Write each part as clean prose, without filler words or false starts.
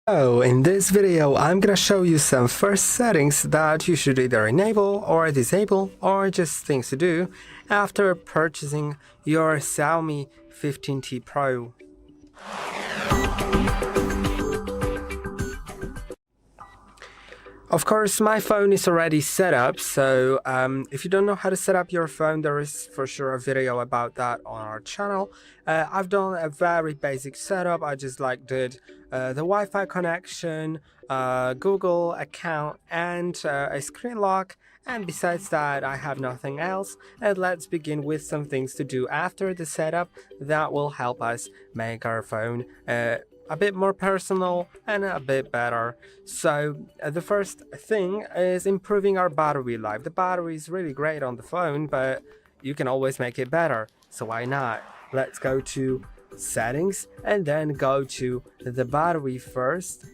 So in this video, I'm gonna show you some first settings that you should either enable or disable, or just things to do after purchasing your Xiaomi 15T Pro. Of course, my phone is already set up, so if you don't know how to set up your phone, there is for sure a video about that on our channel. I've done a very basic setup. I just did the Wi-Fi connection, Google account, and a screen lock. And besides that, I have nothing else. And let's begin with some things to do after the setup that will help us make our phone a bit more personal and a bit better. So the first thing is improving our battery life. The battery is really great on the phone, but you can always make it better. So why not? Let's go to settings and then go to the battery first.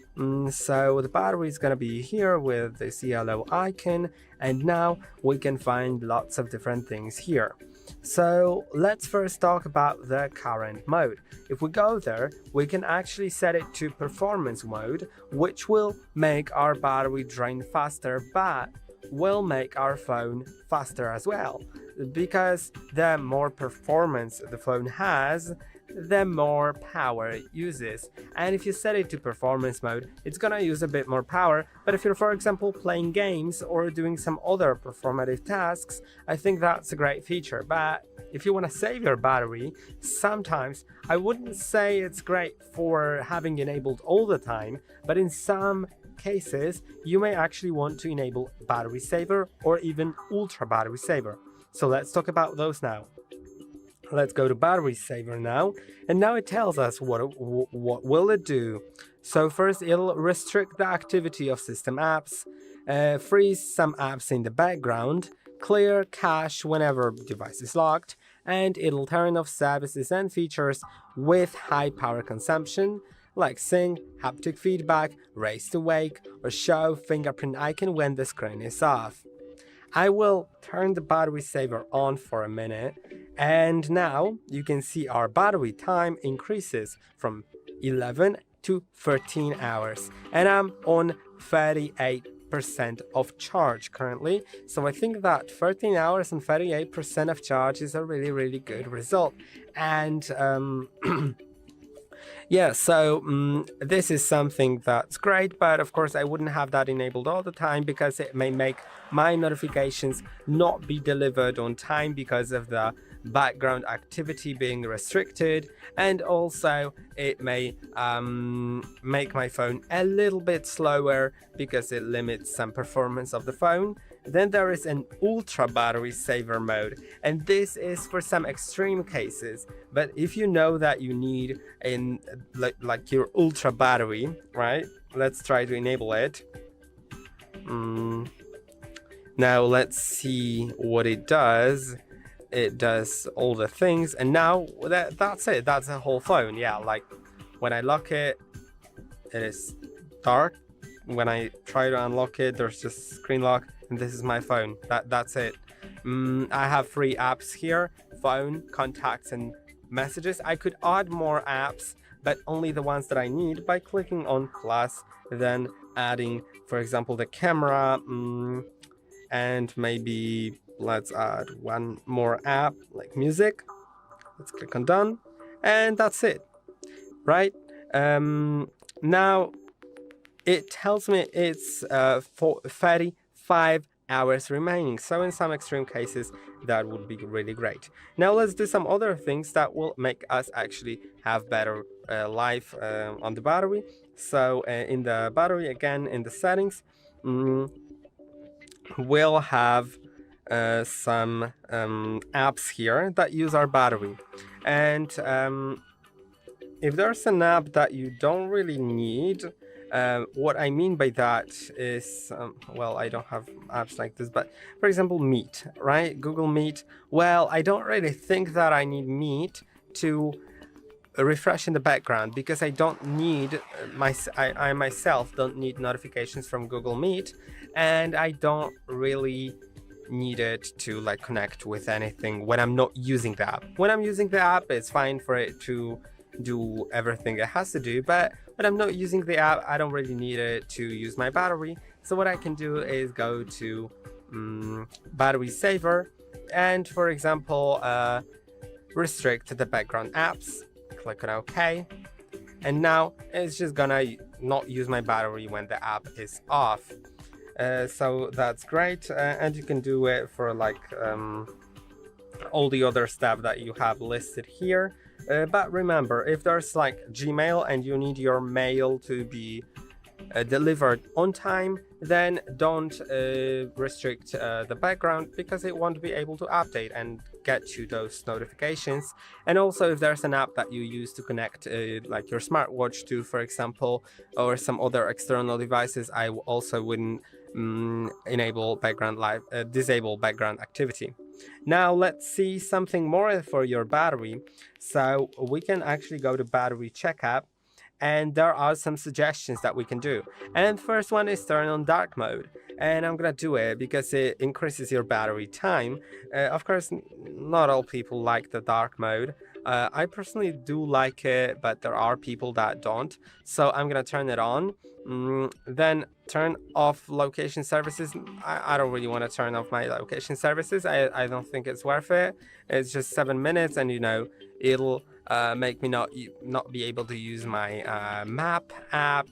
So the battery is going to be here with this yellow icon, and now we can find lots of different things here. So let's first talk about the current mode. If we go there, we can actually set it to performance mode, which will make our battery drain faster, but will make our phone faster as well, because the more performance the phone has, the more power it uses. And if you set it to performance mode, it's gonna use a bit more power. But if you're, for example, playing games or doing some other performative tasks, I think that's a great feature. But if you want to save your battery, sometimes I wouldn't say it's great for having enabled all the time, but in some cases you may actually want to enable battery saver or even ultra battery saver. So let's talk about those now. Let's go to battery saver now, and now it tells us what will it do. So first, it'll restrict the activity of system apps, freeze some apps in the background, clear cache whenever device is locked, and it'll turn off services and features with high power consumption, like sync, haptic feedback, raise to wake, or show fingerprint icon when the screen is off. I will turn the battery saver on for a minute, and now you can see our battery time increases from 11 to 13 hours, and I'm on 38% of charge currently. So I think that 13 hours and 38% of charge is a really good result. And yeah, so this is something that's great, but of course I wouldn't have that enabled all the time, because it may make my notifications not be delivered on time because of the background activity being restricted, and also it may make my phone a little bit slower because it limits some performance of the phone. Then there is an ultra battery saver mode, and this is for some extreme cases. But if you know that you need in like your ultra battery, right? Let's try to enable it. Now let's see what it does. It does all the things, and now that's it. That's the whole phone. Yeah, like when I lock it, it is dark. When I try to unlock it, there's just screen lock, and this is my phone. That's it. I have 3 apps here: phone, contacts, and messages. I could add more apps, but only the ones that I need by clicking on plus, then adding, for example, the camera, and maybe let's add one more app like music. Let's click on done, and that's it, right? Now it tells me it's for 35 hours remaining. So in some extreme cases, that would be really great. Now let's do some other things that will make us actually have better life on the battery. So in the battery, again, in the settings, we'll have some apps here that use our battery. And if there's an app that you don't really need, what I mean by that is, well, I don't have apps like this, but for example, Meet, right? Google Meet. Well, I don't really think that I need Meet to refresh in the background, because I don't need I myself don't need notifications from Google Meet, and I don't really need it to connect with anything when I'm not using the app. When I'm using the app, it's fine for it to do everything it has to do. But when I'm not using the app, I don't really need it to use my battery. So what I can do is go to battery saver, and for example restrict the background apps, click on OK, and now it's just gonna not use my battery when the app is off. So that's great, and you can do it for like all the other stuff that you have listed here. But remember, if there's like Gmail and you need your mail to be delivered on time, then don't restrict the background, because it won't be able to update and get you those notifications. And also, if there's an app that you use to connect like your smartwatch to, for example, or some other external devices, I also wouldn't enable background disable background activity. Now let's see something more for your battery. So we can actually go to battery checkup, and there are some suggestions that we can do. And first one is turn on dark mode, and I'm gonna do it because it increases your battery time. Of course, not all people like the dark mode. I personally do like it, but there are people that don't, so I'm gonna turn it on. Then turn off location services. I don't really want to turn off my location services. I don't think it's worth it. It's just 7 minutes, and you know, it'll make me not be able to use my map app.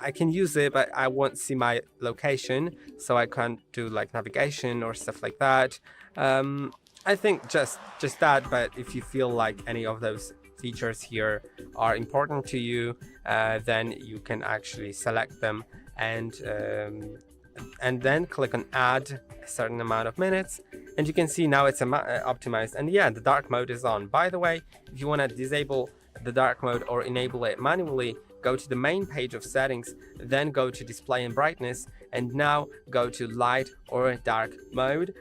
I can use it, but I won't see my location, so I can't do like navigation or stuff like that. I think just that, but if you feel like any of those features here are important to you, then you can actually select them, and then click on add a certain amount of minutes, and you can see now it's optimized. And yeah, the dark mode is on. By the way, if you want to disable the dark mode or enable it manually, go to the main page of settings, then go to display and brightness, and now go to light or dark mode.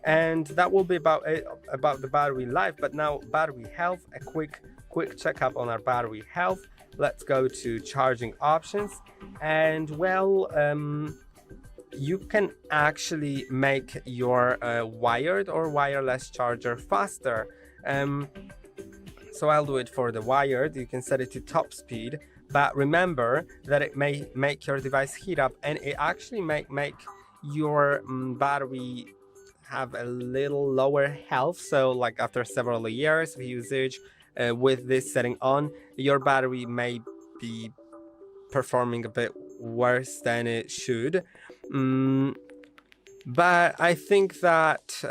And that will be about the battery life. But now battery health, a quick checkup on our battery health. Let's go to charging options, and well, you can actually make your wired or wireless charger faster. So I'll do it for the wired. You can set it to top speed, but remember that it may make your device heat up, and it actually make your battery have a little lower health. So like after several years of usage with this setting on, your battery may be performing a bit worse than it should. But I think that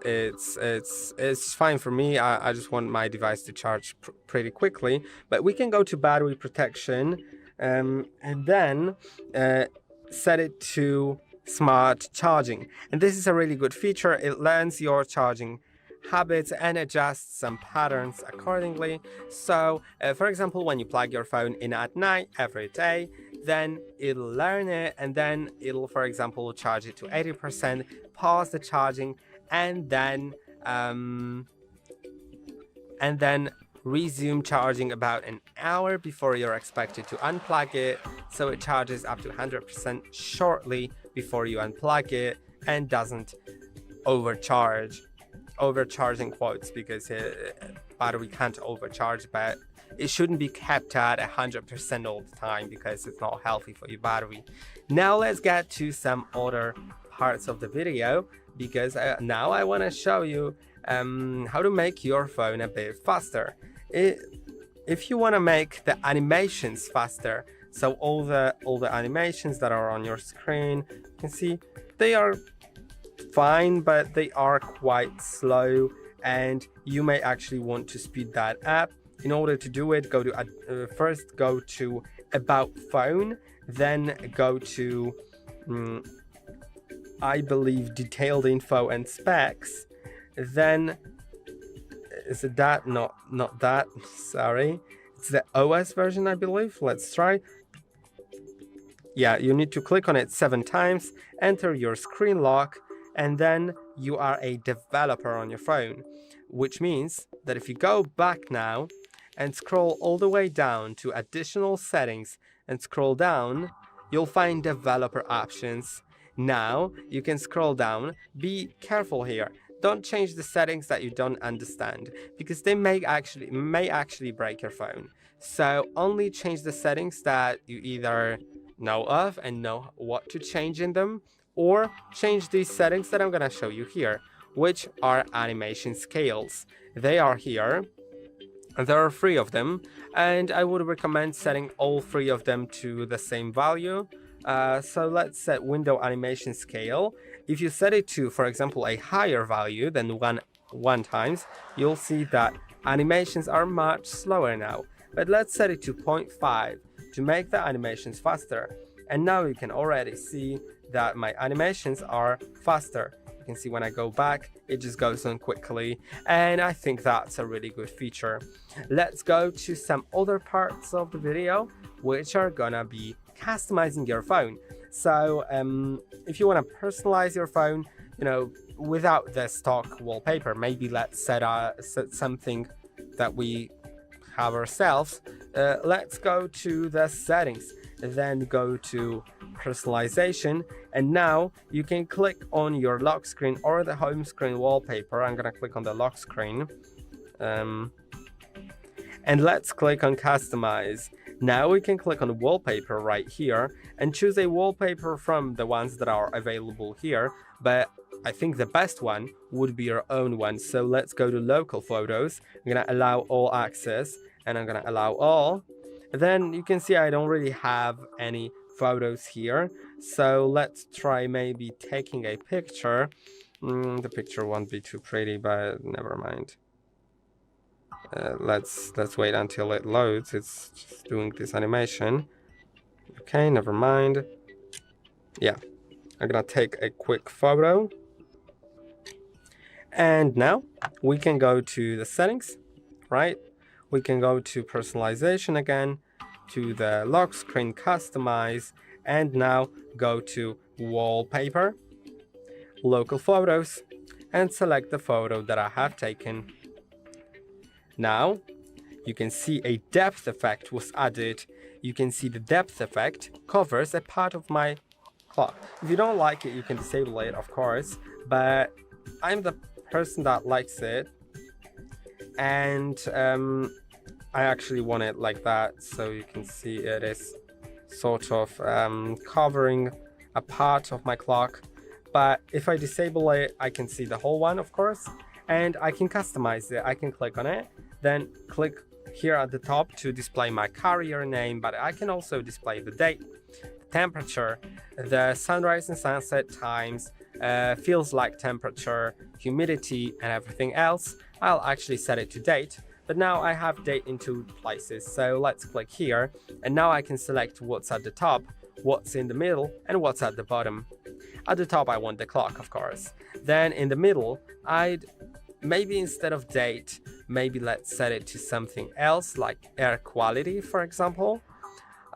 it's fine for me. I just want my device to charge pretty quickly. But we can go to battery protection, and then set it to smart charging. And this is a really good feature. It learns your charging habits and adjusts some patterns accordingly. So for example, when you plug your phone in at night every day, then it'll learn it, and then it'll, for example, charge it to 80%, pause the charging, and then resume charging about an hour before you're expected to unplug it. So it charges up to 100% shortly before you unplug it, and doesn't overcharging quotes, because battery can't overcharge, but it shouldn't be kept at 100% all the time, because it's not healthy for your battery. Now let's get to some other parts of the video, because now I want to show you how to make your phone a bit faster. If you want to make the animations faster, so all the animations that are on your screen, you can see they are fine, but they are quite slow, and you may actually want to speed that up. In order to do it, first go to About Phone, then go to I believe Detailed Info and Specs. Then is it that? Not that. Sorry, it's the OS version, I believe. Let's try. Yeah, you need to click on it 7 times, enter your screen lock, and then you are a developer on your phone, which means that if you go back now and scroll all the way down to additional settings and scroll down, you'll find developer options. Now you can scroll down. Be careful here. don't change the settings that you don't understand, because they may actually break your phone. So only change the settings that you either know of and know what to change in them, or change these settings that I'm gonna show you here, which are animation scales. They are here. There are 3 of them, and I would recommend setting all 3 of them to the same value. So let's set window animation scale. If you set it to, for example, a higher value than one times, you'll see that animations are much slower now. But let's set it to 0.5 to make the animations faster. And now you can already see that my animations are faster. You can see when I go back, it just goes on quickly, and I think that's a really good feature. Let's go to some other parts of the video, which are gonna be customizing your phone. So if you want to personalize your phone, without the stock wallpaper, maybe let's set something that we have ourselves. Let's go to the settings, then go to personalization, and now you can click on your lock screen or the home screen wallpaper. I'm gonna click on the lock screen, and let's click on customize. Now we can click on wallpaper right here and choose a wallpaper from the ones that are available here, but I think the best one would be your own one. So let's go to local photos. I'm gonna allow all access, and I'm gonna allow all. Then you can see I don't really have any photos here, so let's try maybe taking a picture. The picture won't be too pretty, but never mind. Let's wait until it loads. It's just doing this animation. Okay, never mind. Yeah, I'm gonna take a quick photo. And now we can go to the settings, right? We can go to personalization again, to the lock screen customize, and now go to wallpaper, local photos, and select the photo that I have taken. Now you can see a depth effect was added. You can see the depth effect covers a part of my clock. If you don't like it, you can disable it, of course, but I'm the person that likes it, and I actually want it like that, so you can see it is sort of covering a part of my clock. But if I disable it, I can see the whole one, of course, and I can customize it. I can click on it, then click here at the top to display my carrier name, but I can also display the date, the temperature, the sunrise and sunset times, feels like temperature, humidity, and everything else. I'll actually set it to date, but now I have date in 2 places. So let's click here, and now I can select what's at the top, what's in the middle, and what's at the bottom. At the top, I want the clock, of course. Then in the middle, maybe instead of date, maybe let's set it to something else, like air quality, for example.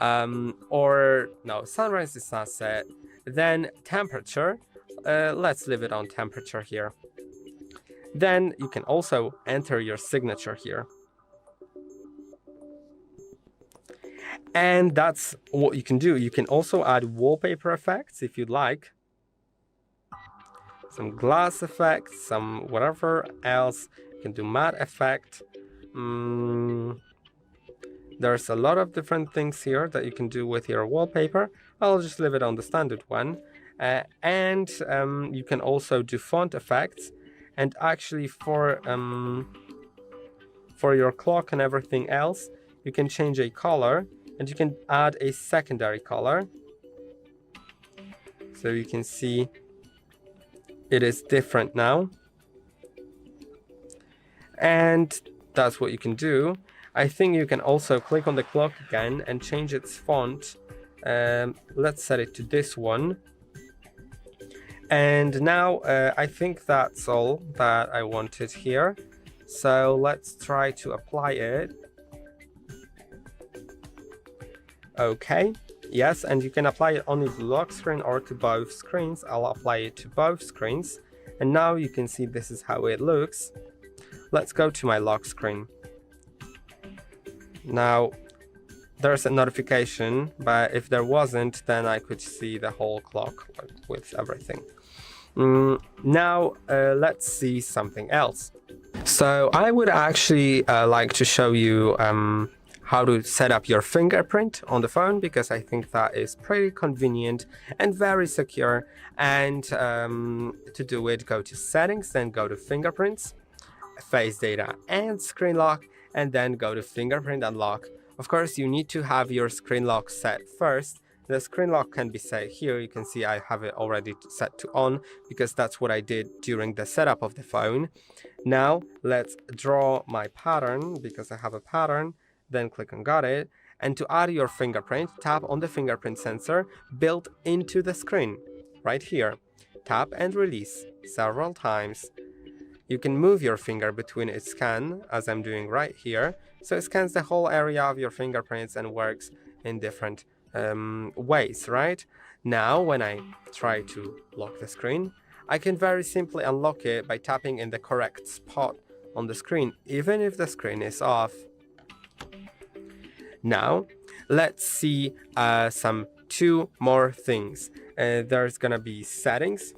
Or no, sunrise to sunset. Then temperature, let's leave it on temperature here. Then you can also enter your signature here. And that's what you can do. You can also add wallpaper effects if you'd like. Some glass effects, some whatever else. You can do matte effect. There's a lot of different things here that you can do with your wallpaper. I'll just leave it on the standard one. And you can also do font effects. And actually for your clock and everything else, you can change a color, and you can add a secondary color. So you can see it is different now. And that's what you can do. I think you can also click on the clock again and change its font. Let's set it to this one. And now I think that's all that I wanted here. So let's try to apply it. Okay, yes, and you can apply it only to the lock screen or to both screens. I'll apply it to both screens. And now you can see this is how it looks. Let's go to my lock screen. Now, there's a notification, but if there wasn't, then I could see the whole clock with everything. Now let's see something else. So I would actually like to show you how to set up your fingerprint on the phone, because I think that is pretty convenient and very secure. And to do it, go to settings, then go to fingerprints, face data and screen lock, and then go to fingerprint unlock. Of course, you need to have your screen lock set first. The screen lock can be set here. You can see I have it already set to on, because that's what I did during the setup of the phone. Now let's draw my pattern, because I have a pattern, then click on got it. And to add your fingerprint, tap on the fingerprint sensor built into the screen right here. Tap and release several times. You can move your finger between its scan, as I'm doing right here. So it scans the whole area of your fingerprints and works in different ways, right? Now, when I try to lock the screen, I can very simply unlock it by tapping in the correct spot on the screen, even if the screen is off. Now, let's see some two more things. There's gonna be settings,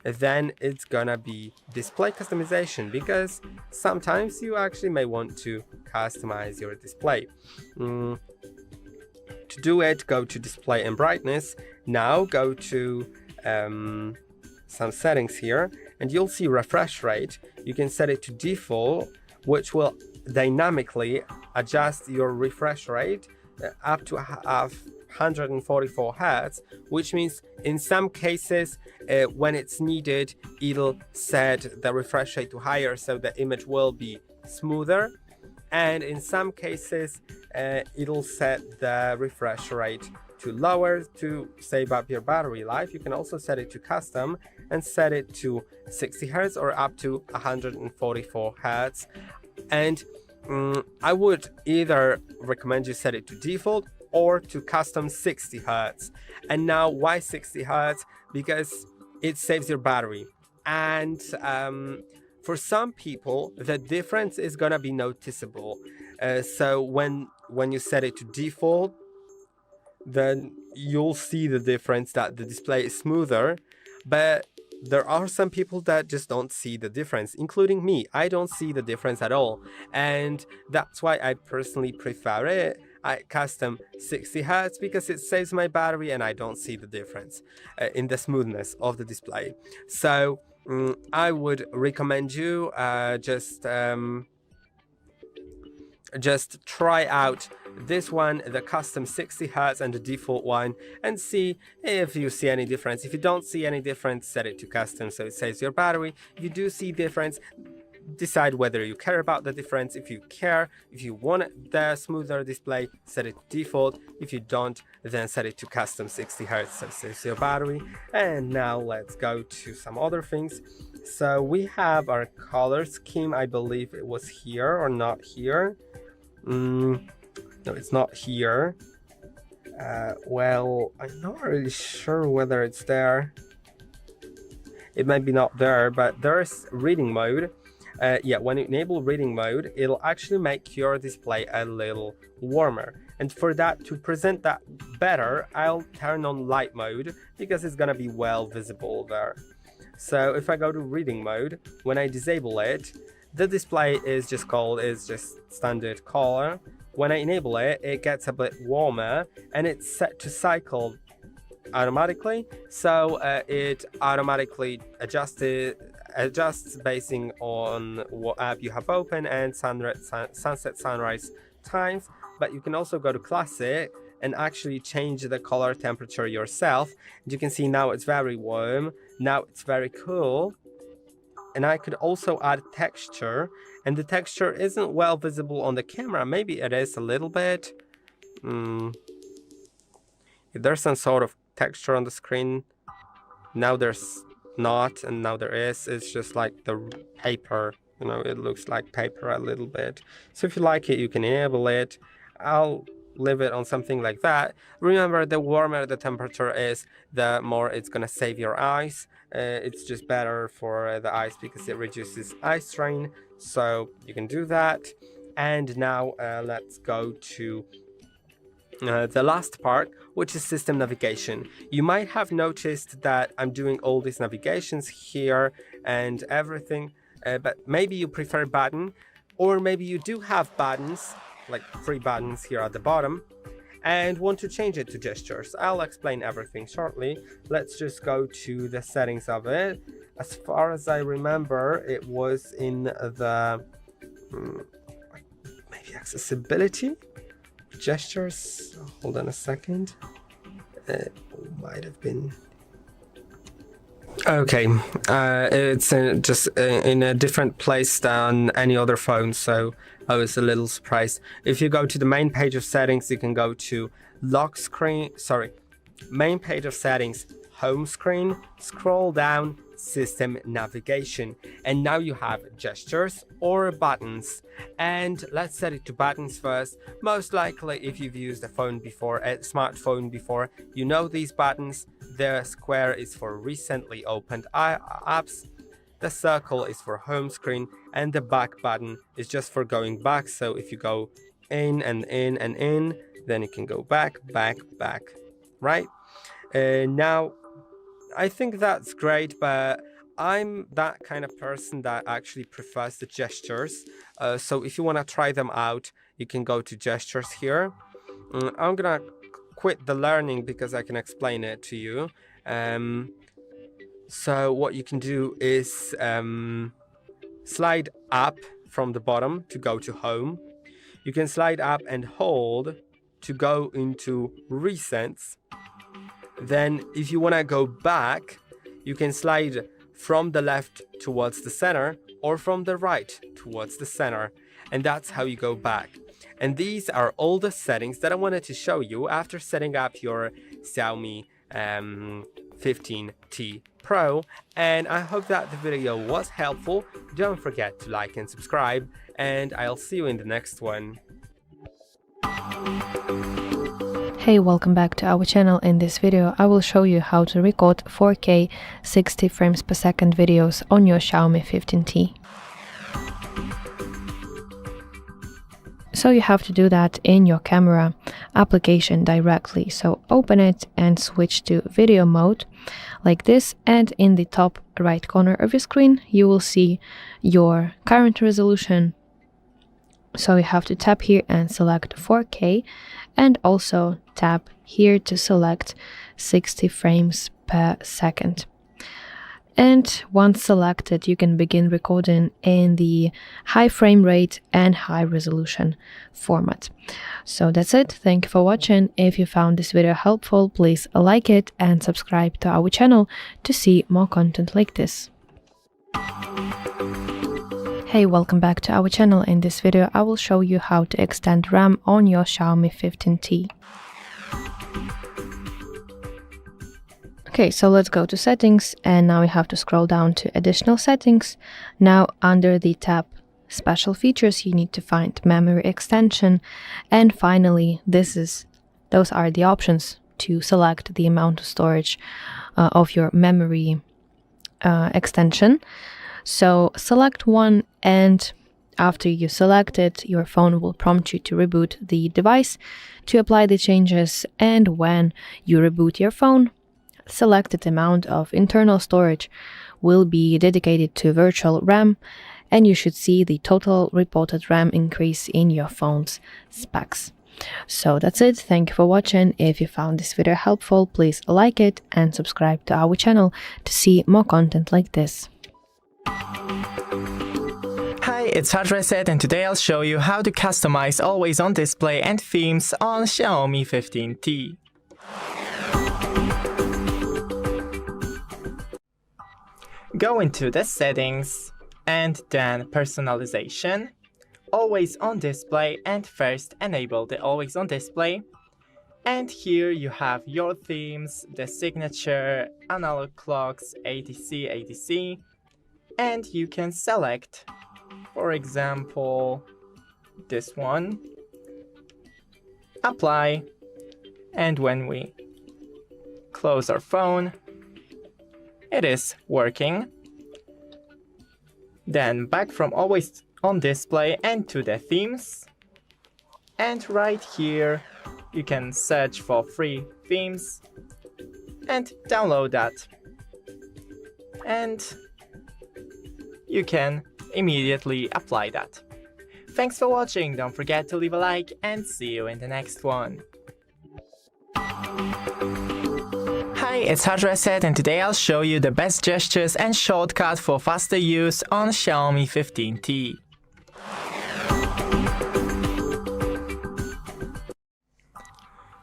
then it's gonna be display customization, because sometimes you actually may want to customize your display. To do it, go to display and brightness. Now go to some settings here, and you'll see refresh rate. You can set it to default, which will dynamically adjust your refresh rate up to 144 Hz, which means in some cases when it's needed, it'll set the refresh rate to higher, so the image will be smoother, and in some cases it'll set the refresh rate to lower to save up your battery life. You can also set it to custom and set it to 60 Hz or up to 144 Hz. And I would either recommend you set it to default or to custom 60 Hz. And now, why 60 Hz? Because it saves your battery. And for some people, the difference is gonna be noticeable. So when you set it to default, then you'll see the difference, that the display is smoother. But there are some people that just don't see the difference, including me. I don't see the difference at all, and that's why I personally prefer it. I custom 60 Hz because it saves my battery and I don't see the difference in the smoothness of the display. So I would recommend you just try out this one, the custom 60 Hz and the default one, and see if you see any difference. If you don't see any difference, set it to custom so it saves your battery. If you do see difference, decide whether you care about the difference. If you care, if you want the smoother display, set it to default. If you don't, then set it to custom 60 Hz so it saves your battery. And now let's go to some other things. So we have our color scheme. I believe it was here or not here. No, it's not here. Well, I'm not really sure whether it's there. It might be not there, but there's reading mode. Yeah, when you enable reading mode, it'll actually make your display a little warmer. And for that, to present that better, I'll turn on light mode because it's gonna be well visible there. So if I go to reading mode, when I disable it, the display is just standard color. When I enable it, it gets a bit warmer and it's set to cycle automatically. So it automatically adjusts basing on what app you have open and sunset sunrise times. But you can also go to classic and actually change the color temperature yourself. And you can see now it's very warm, now it's very cool. And I could also add texture, and the texture isn't well visible on the camera. Maybe it is a little bit. If there's some sort of texture on the screen, now there's not, and now there is. It's just like the paper, you know, it looks like paper a little bit. So if you like it, you can enable it. I'll leave it on something like that. Remember, the warmer the temperature is, the more it's gonna save your eyes. It's just better for the eyes because it reduces eye strain, so you can do that. And now let's go to the last part, which is system navigation. You might have noticed that I'm doing all these navigations here and everything, but maybe you prefer button, or maybe you do have buttons, like 3 buttons here at the bottom, and want to change it to gestures. I'll explain everything shortly. Let's just go to the settings of it. As far as I remember, it was in the maybe accessibility, gestures. Hold on a second. It might have been. Okay, it's just in a different place than any other phone, so I was a little surprised. If you go to the main page of settings, you can go to main page of settings, home screen, scroll down, system navigation, and now you have gestures or buttons. And let's set it to buttons first. Most likely, if you've used a phone before, a smartphone before, you know these buttons. The square is for recently opened apps, the circle is for home screen, and the back button is just for going back. So if you go in and in and in, then you can go back, right? Now I think that's great, but I'm that kind of person that actually prefers the gestures. So if you want to try them out, you can go to gestures here. I'm gonna quit the learning because I can explain it to you. So what you can do is slide up from the bottom to go to home. You can slide up and hold to go into recents. Then if you want to go back, you can slide from the left towards the center or from the right towards the center, and that's how you go back. And these are all the settings that I wanted to show you after setting up your Xiaomi 15T Pro, and I hope that the video was helpful. Don't forget to like and subscribe, and I'll see you in the next one. Hey, welcome back to our channel. In this video I will show you how to record 4K 60 frames per second videos on your Xiaomi 15T. So you have to do that in your camera application directly. So open it and switch to video mode like this, and in the top right corner of your screen you will see your current resolution. So you have to tap here and select 4K, and also tap here to select 60 frames per second. And once selected, you can begin recording in the high frame rate and high resolution format. So that's it. Thank you for watching. If you found this video helpful, please like it and subscribe to our channel to see more content like this. Hey, welcome back to our channel. In this video I will show you how to extend RAM on your Xiaomi 15T. Okay, so let's go to settings, and now we have to scroll down to additional settings. Now under the tab special features you need to find memory extension, and finally those are the options to select the amount of storage of your memory extension. So select one, and after you select it, your phone will prompt you to reboot the device to apply the changes, and when you reboot your phone, selected amount of internal storage will be dedicated to virtual RAM, and you should see the total reported RAM increase in your phone's specs. So that's it. Thank you for watching. If you found this video helpful, please like it and subscribe to our channel to see more content like this. Hi, it's HardReset, and today I'll show you how to customize always on display and themes on Xiaomi 15T. Go into the settings and then personalization, always on display, and first enable the always on display. And here you have your themes, the signature, analog clocks, ADC, and you can select, for example, this one, apply, and when we close our phone, it is working. Then back from always on display and to the themes, and right here you can search for free themes and download that. And you can immediately apply that. Thanks for watching, don't forget to leave a like and see you in the next one. Hi, it's HardReset and today I'll show you the best gestures and shortcut for faster use on Xiaomi 15T.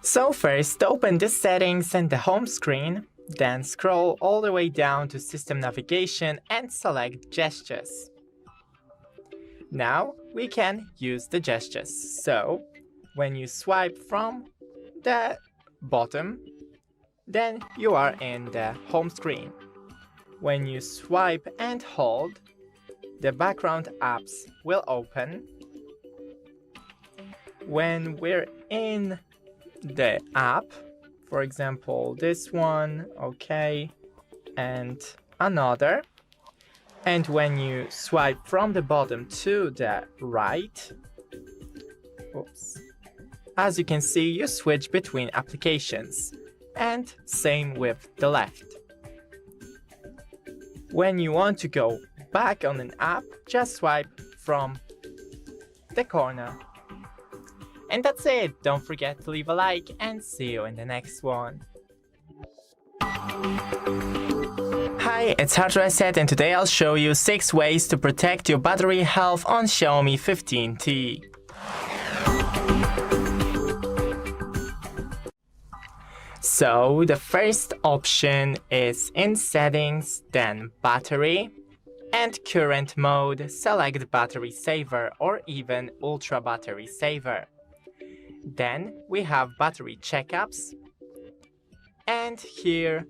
So first, open the settings and the home screen, then scroll all the way down to system navigation and select gestures. Now we can use the gestures. So when you swipe from the bottom, then you are in the home screen. When you swipe and hold, the background apps will open. When we're in the app, for example this one, okay, and another, and when you swipe from the bottom to the right, as you can see, you switch between applications, and same with the left. When you want to go back on an app, just swipe from the corner. And that's it, don't forget to leave a like and see you in the next one. Hi, it's HardReset and today I'll show you 6 ways to protect your battery health on Xiaomi 15T. So the first option is in settings, then battery, and current mode, select battery saver or even ultra battery saver. Then we have battery checkups, and here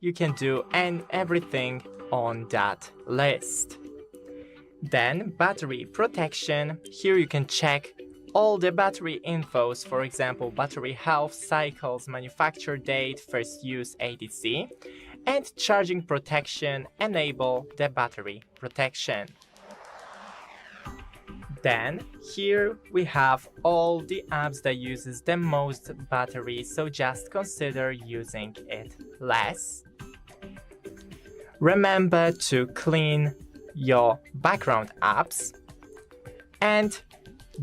you can do everything on that list. Then battery protection, here you can check all the battery infos, for example battery health, cycles, manufacture date, first use etc. And charging protection, enable the battery protection. Then here we have all the apps that uses the most battery, so just consider using it less. Remember to clean your background apps and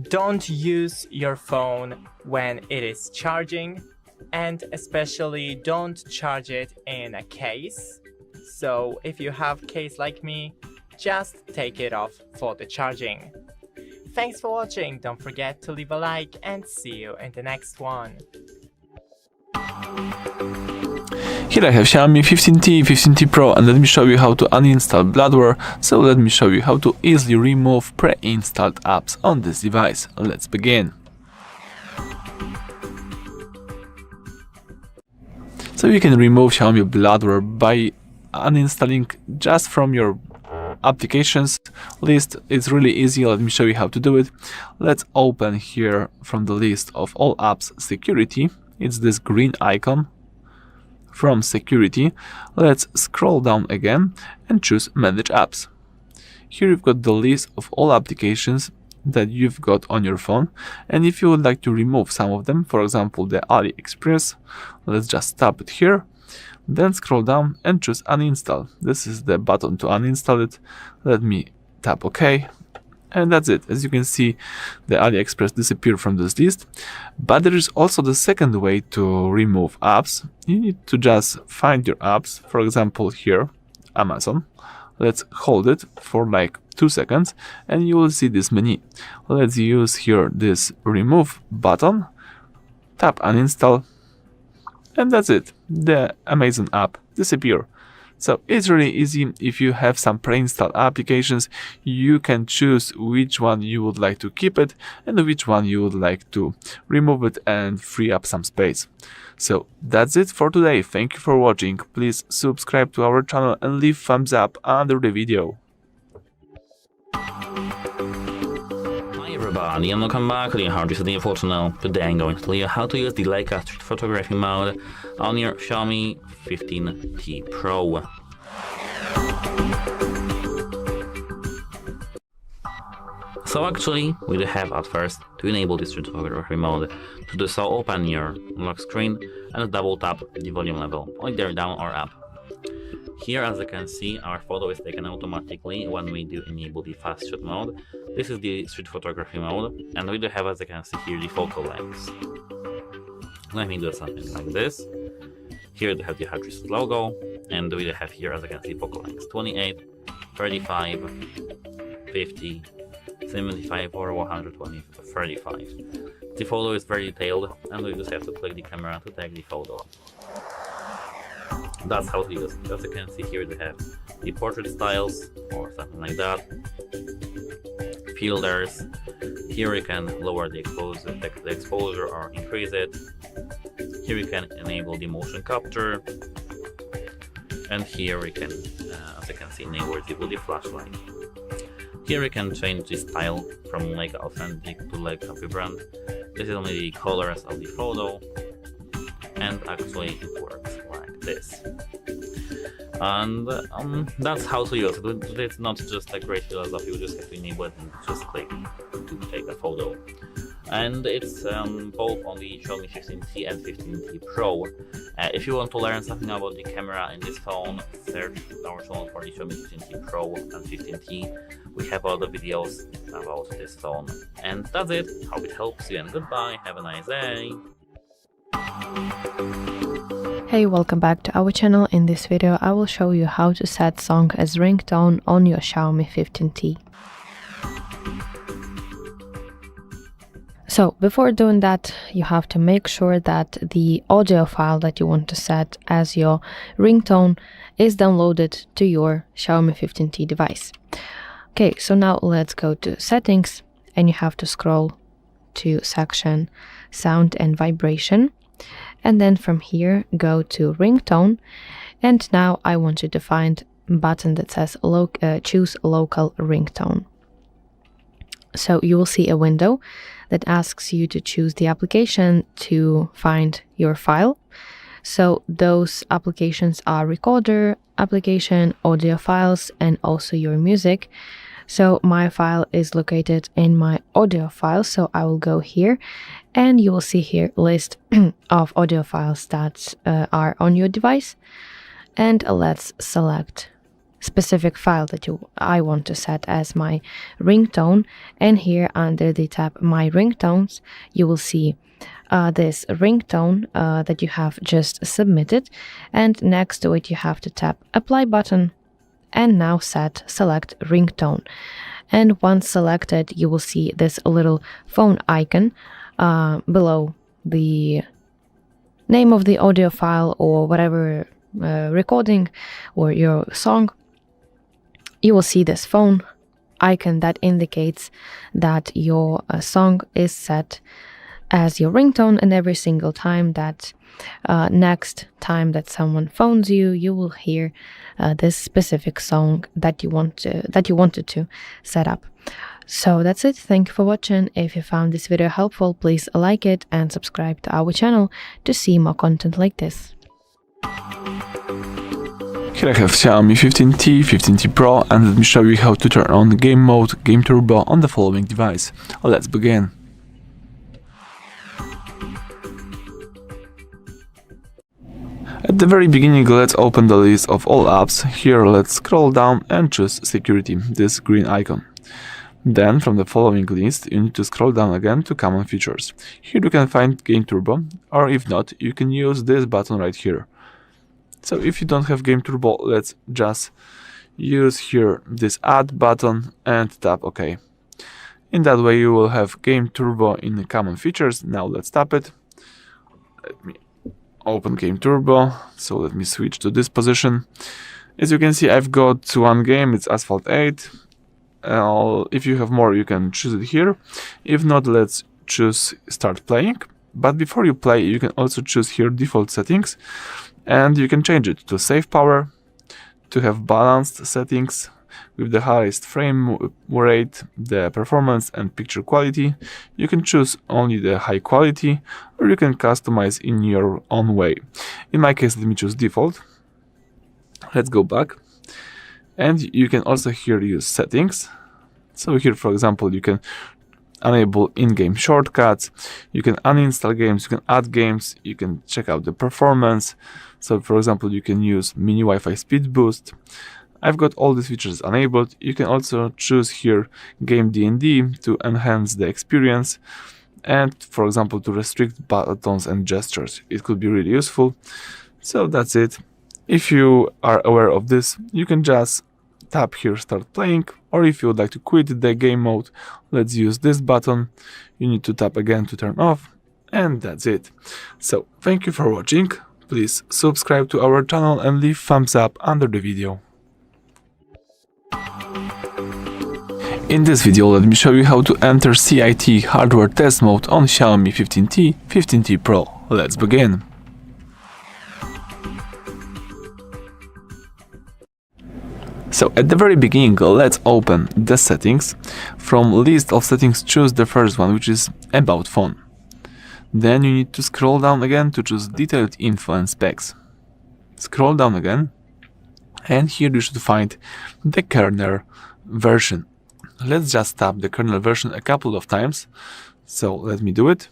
don't use your phone when it is charging, and especially don't charge it in a case. So if you have a case like me, just take it off for the charging. Thanks for watching, don't forget to leave a like and see you in the next one. Here I have Xiaomi 15T, 15T Pro, and let me show you how to uninstall bloatware. So let me show you how to easily remove pre-installed apps on this device. Let's begin. So you can remove Xiaomi bloatware by uninstalling just from your applications list. It's really easy, let me show you how to do it. Let's open here from the list of all apps security. It's this green icon. From security, let's scroll down again and choose manage apps. Here you've got the list of all applications that you've got on your phone, and if you would like to remove some of them, for example the AliExpress, let's just tap it here, then scroll down and choose uninstall. This is the button to uninstall it. Let me tap OK, and that's it. As you can see, the AliExpress disappeared from this list. But there is also the second way to remove apps. You need to just find your apps, for example here, Amazon. Let's hold it for like 2 seconds and you will see this menu. Let's use here this remove button, tap uninstall, and that's it. The Amazon app disappear. So it's really easy. If you have some pre-installed applications, you can choose which one you would like to keep it and which one you would like to remove it and free up some space. So that's it for today. Thank you for watching. Please subscribe to our channel and leave thumbs up under the video. Hi everybody, and welcome back to the HardReset.Info channel. Today I'm going to tell you how to use the Leica Street Photography mode on your Xiaomi 15T Pro. So actually, we do have at first to enable the street photography mode. To do so, open your lock screen and double tap the volume level, either down or up. Here, as you can see, our photo is taken automatically when we do enable the fast shot mode. This is the street photography mode, and we do have, as you can see here, the focal lengths. Let me do something like this. Here we have the HardReset logo, and we do have here, as you can see, focal lengths 28, 35, 50, 75 or 120, 35. The photo is very detailed, and we just have to click the camera to take the photo. That's how to use it. As you can see here, they have the portrait styles or something like that. Filters. Here you can lower the exposure or increase it. Here you can enable the motion capture. And here we can, as you can see, enable the flashlight. Here we can change the style from Leica Authentic to Leica Vibrant. This is only the colors of the photo, and actually it works like this. And that's how to use it. It's not just a great philosophy, you just have to enable it and just click to take a photo. And it's both on the Xiaomi 15T and 15T Pro. If you want to learn something about the camera in this phone, search our channel for the Xiaomi 15T Pro and 15T. We have all the videos about this phone. And that's it. Hope it helps you, and goodbye. Have a nice day. Hey, welcome back to our channel. In this video I will show you how to set song as ringtone on your Xiaomi 15T. So before doing that, you have to make sure that the audio file that you want to set as your ringtone is downloaded to your Xiaomi 15T device. Okay, so now let's go to settings, and you have to scroll to section sound and vibration, and then from here go to ringtone, and now I want you to find a button that says choose local ringtone. So you will see a window that asks you to choose the application to find your file. So those applications are recorder application, audio files, and also your music. So my file is located in my audio file, so I will go here, and you will see here list of audio files that are on your device. And let's select specific file that I want to set as my ringtone, and here under the tab My Ringtones you will see this ringtone that you have just submitted, and next to it you have to tap Apply button, and now select ringtone. And once selected, you will see this little phone icon below the name of the audio file or whatever recording or your song. You will see this phone icon that indicates that your song is set as your ringtone, and every single time that next time that someone phones you, you will hear this specific song that you wanted to set up. So that's it. Thank you for watching. If you found this video helpful, please like it and subscribe to our channel to see more content like this. Here I have Xiaomi 15T, 15T Pro, and let me show you how to turn on game mode, game turbo on the following device. Let's begin. At the very beginning, let's open the list of all apps. Here let's scroll down and choose security, this green icon. Then from the following list you need to scroll down again to common features. Here you can find Game Turbo, or if not, you can use this button right here. So if you don't have Game Turbo, let's just use here this Add button and tap OK. In that way you will have Game Turbo in the common features. Now let's tap it. Let me open Game Turbo, so let me switch to this position. As you can see, I've got one game, it's Asphalt 8. If you have more, you can choose it here. If not, let's choose Start Playing. But before you play, you can also choose here default settings, and you can change it to save power, to have balanced settings with the highest frame rate, the performance and picture quality. You can choose only the high quality, or you can customize in your own way. In my case, let me choose default. Let's go back, and you can also here use settings. So here, for example, you can enable in-game shortcuts, you can uninstall games, you can add games, you can check out the performance. So for example, you can use mini Wi-Fi speed boost. I've got all these features enabled. You can also choose here game D&D to enhance the experience, and for example to restrict buttons and gestures. It could be really useful. So that's it. If you are aware of this, you can just tap here start playing, or if you would like to quit the game mode, let's use this button. You need to tap again to turn off, and that's it. So thank you for watching. Please subscribe to our channel and leave thumbs up under the video. In this video, let me show you how to enter CIT hardware test mode on Xiaomi 15T, 15T Pro. Let's begin. So at the very beginning, let's open the settings. From list of settings, choose the first one, which is about phone. Then you need to scroll down again to choose detailed info and specs. Scroll down again, and here you should find the kernel version. Let's just tap the kernel version a couple of times. So let me do it.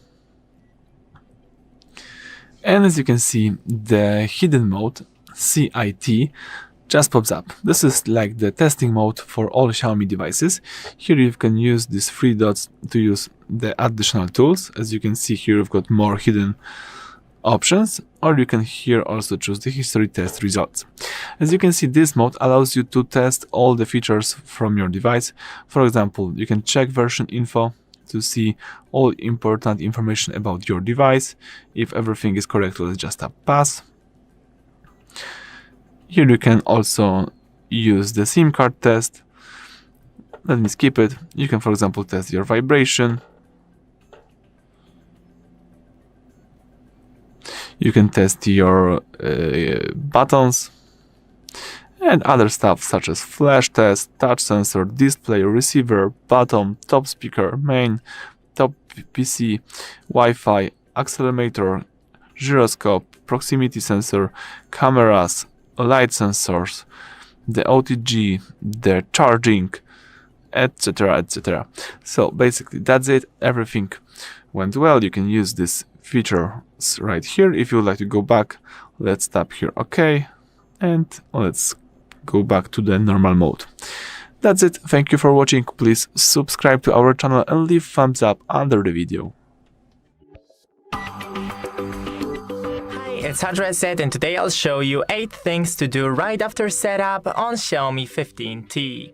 And as you can see, the hidden mode, CIT, just pops up. This is like the testing mode for all Xiaomi devices. Here you can use these 3 dots to use the additional tools. As you can see here, you've got more hidden options, or you can here also choose the history test results. As you can see, this mode allows you to test all the features from your device. For example, you can check version info to see all important information about your device. If everything is correct, let's just tap pass. Here you can also use the SIM card test. Let me skip it. You can, for example, test your vibration. You can test your buttons and other stuff such as flash test, touch sensor, display, receiver, button, top speaker, main, top PC, Wi-Fi, accelerometer, gyroscope, proximity sensor, cameras, light sensors, the OTG, the charging, etc, etc. So basically that's it. Everything went well. You can use this feature right here. If you would like to go back, let's tap here OK, and let's go back to the normal mode. That's it. Thank you for watching. Please subscribe to our channel and leave thumbs up under the video. Hi, it's HardReset, and today I'll show you 8 things to do right after setup on Xiaomi 15T.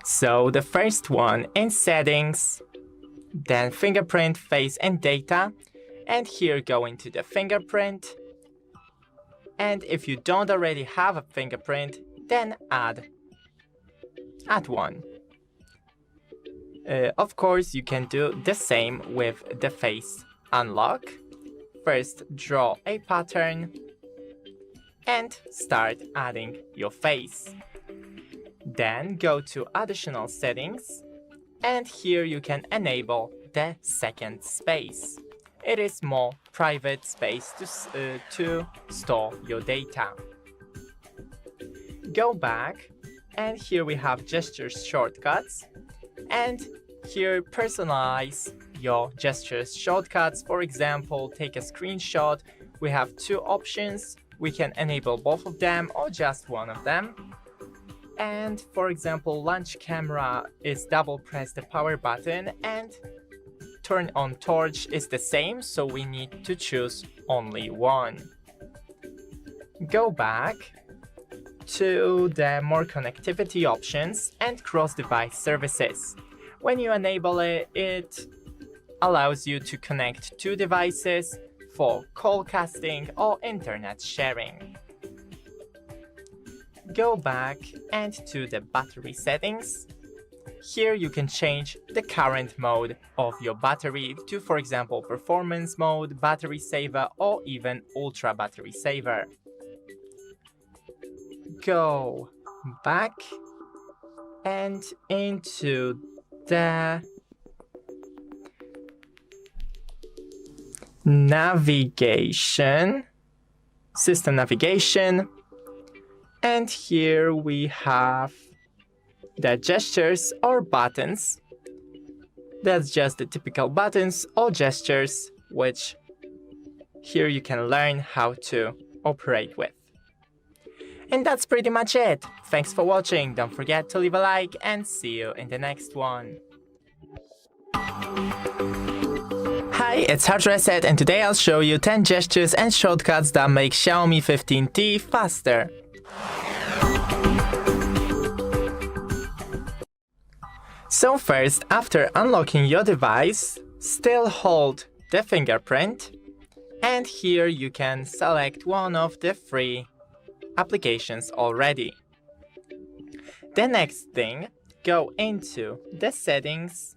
So the first one in settings, then fingerprint, face and data, and here go into the fingerprint. And if you don't already have a fingerprint, then add one. Of course, you can do the same with the face unlock. First, draw a pattern and start adding your face. Then go to additional settings, and here you can enable the second space. It is more private space to store your data. Go back, and here we have gestures shortcuts, and here personalize your gestures shortcuts. For example, take a screenshot. We have 2 options. We can enable both of them or just one of them. And for example, launch camera is double press the power button, and turn on torch is the same, so we need to choose only one. Go back to the more connectivity options and cross-device services. When you enable it, it allows you to connect 2 devices for call casting or internet sharing. Go back and to the battery settings. Here you can change the current mode of your battery to, for example, performance mode, battery saver, or even ultra battery saver. Go back and into the navigation, system navigation, And here we have the gestures or buttons. That's just the typical buttons or gestures, which here you can learn how to operate with. And that's pretty much it. Thanks for watching. Don't forget to leave a like and see you in the next one. Hi, it's HardReset, and today I'll show you 10 gestures and shortcuts that make Xiaomi 15T faster. So first, after unlocking your device, still hold the fingerprint, and here you can select one of the 3 applications already. The next thing, go into the settings,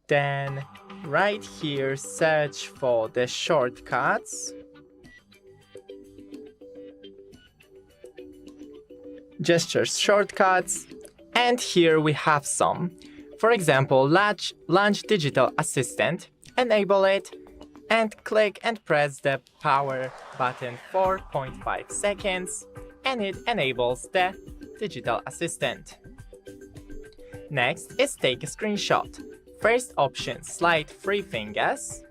then right here search for the shortcuts, gestures shortcuts, and here we have some. For example, launch digital assistant, enable it, and click and press the power button for 0.5 seconds, and it enables the digital assistant. Next is take a screenshot. First option, slide 3 fingers,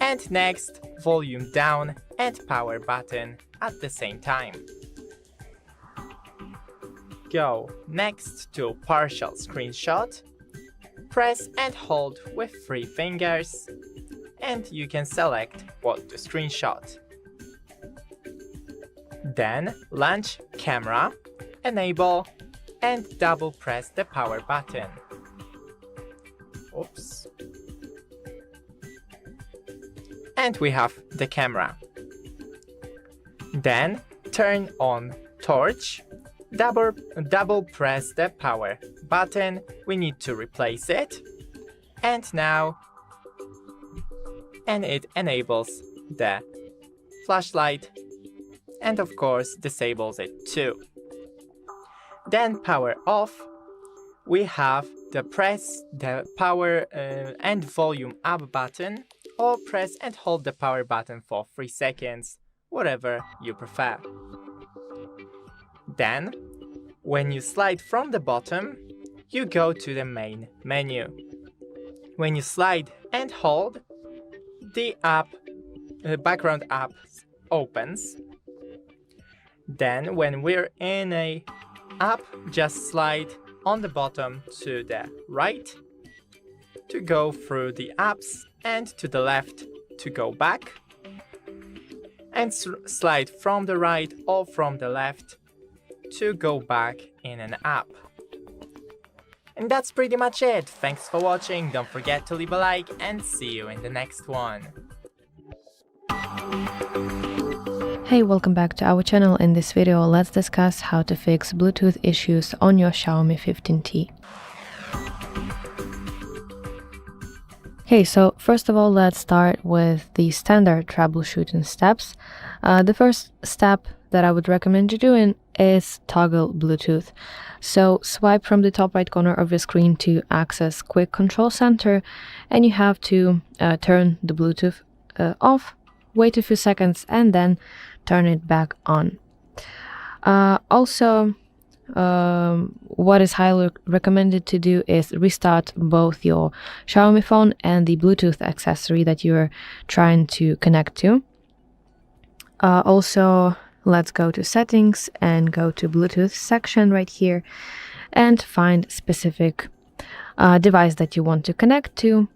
and next volume down and power button at the same time. Go next to partial screenshot, press and hold with 3 fingers, and you can select what to screenshot. Then launch camera, enable, and double press the power button. Oops. And we have the camera. Then turn on torch, double press the power button, we need to replace it, and it enables the flashlight and of course disables it too. Then power off, we have the press the power and volume up button, or press and hold the power button for 3 seconds, whatever you prefer. Then, when you slide from the bottom, you go to the main menu. When you slide and hold, the background app opens. Then, when we're in a app, just slide on the bottom to the right to go through the apps, and to the left to go back, and slide from the right or from the left to go back in an app. And that's pretty much it. Thanks for watching. Don't forget to leave a like and see you in the next one. Hey, welcome back to our channel. In this video, let's discuss how to fix Bluetooth issues on your Xiaomi 15T. Okay, so first of all, let's start with the standard troubleshooting steps. The first step that I would recommend you doing is toggle Bluetooth. So swipe from the top right corner of your screen to access Quick Control Center, and you have to turn the Bluetooth off, wait a few seconds, and then turn it back on. What is highly recommended to do is restart both your Xiaomi phone and the Bluetooth accessory that you're trying to connect to. Also, let's go to settings and go to Bluetooth section right here and find specific device that you want to connect to.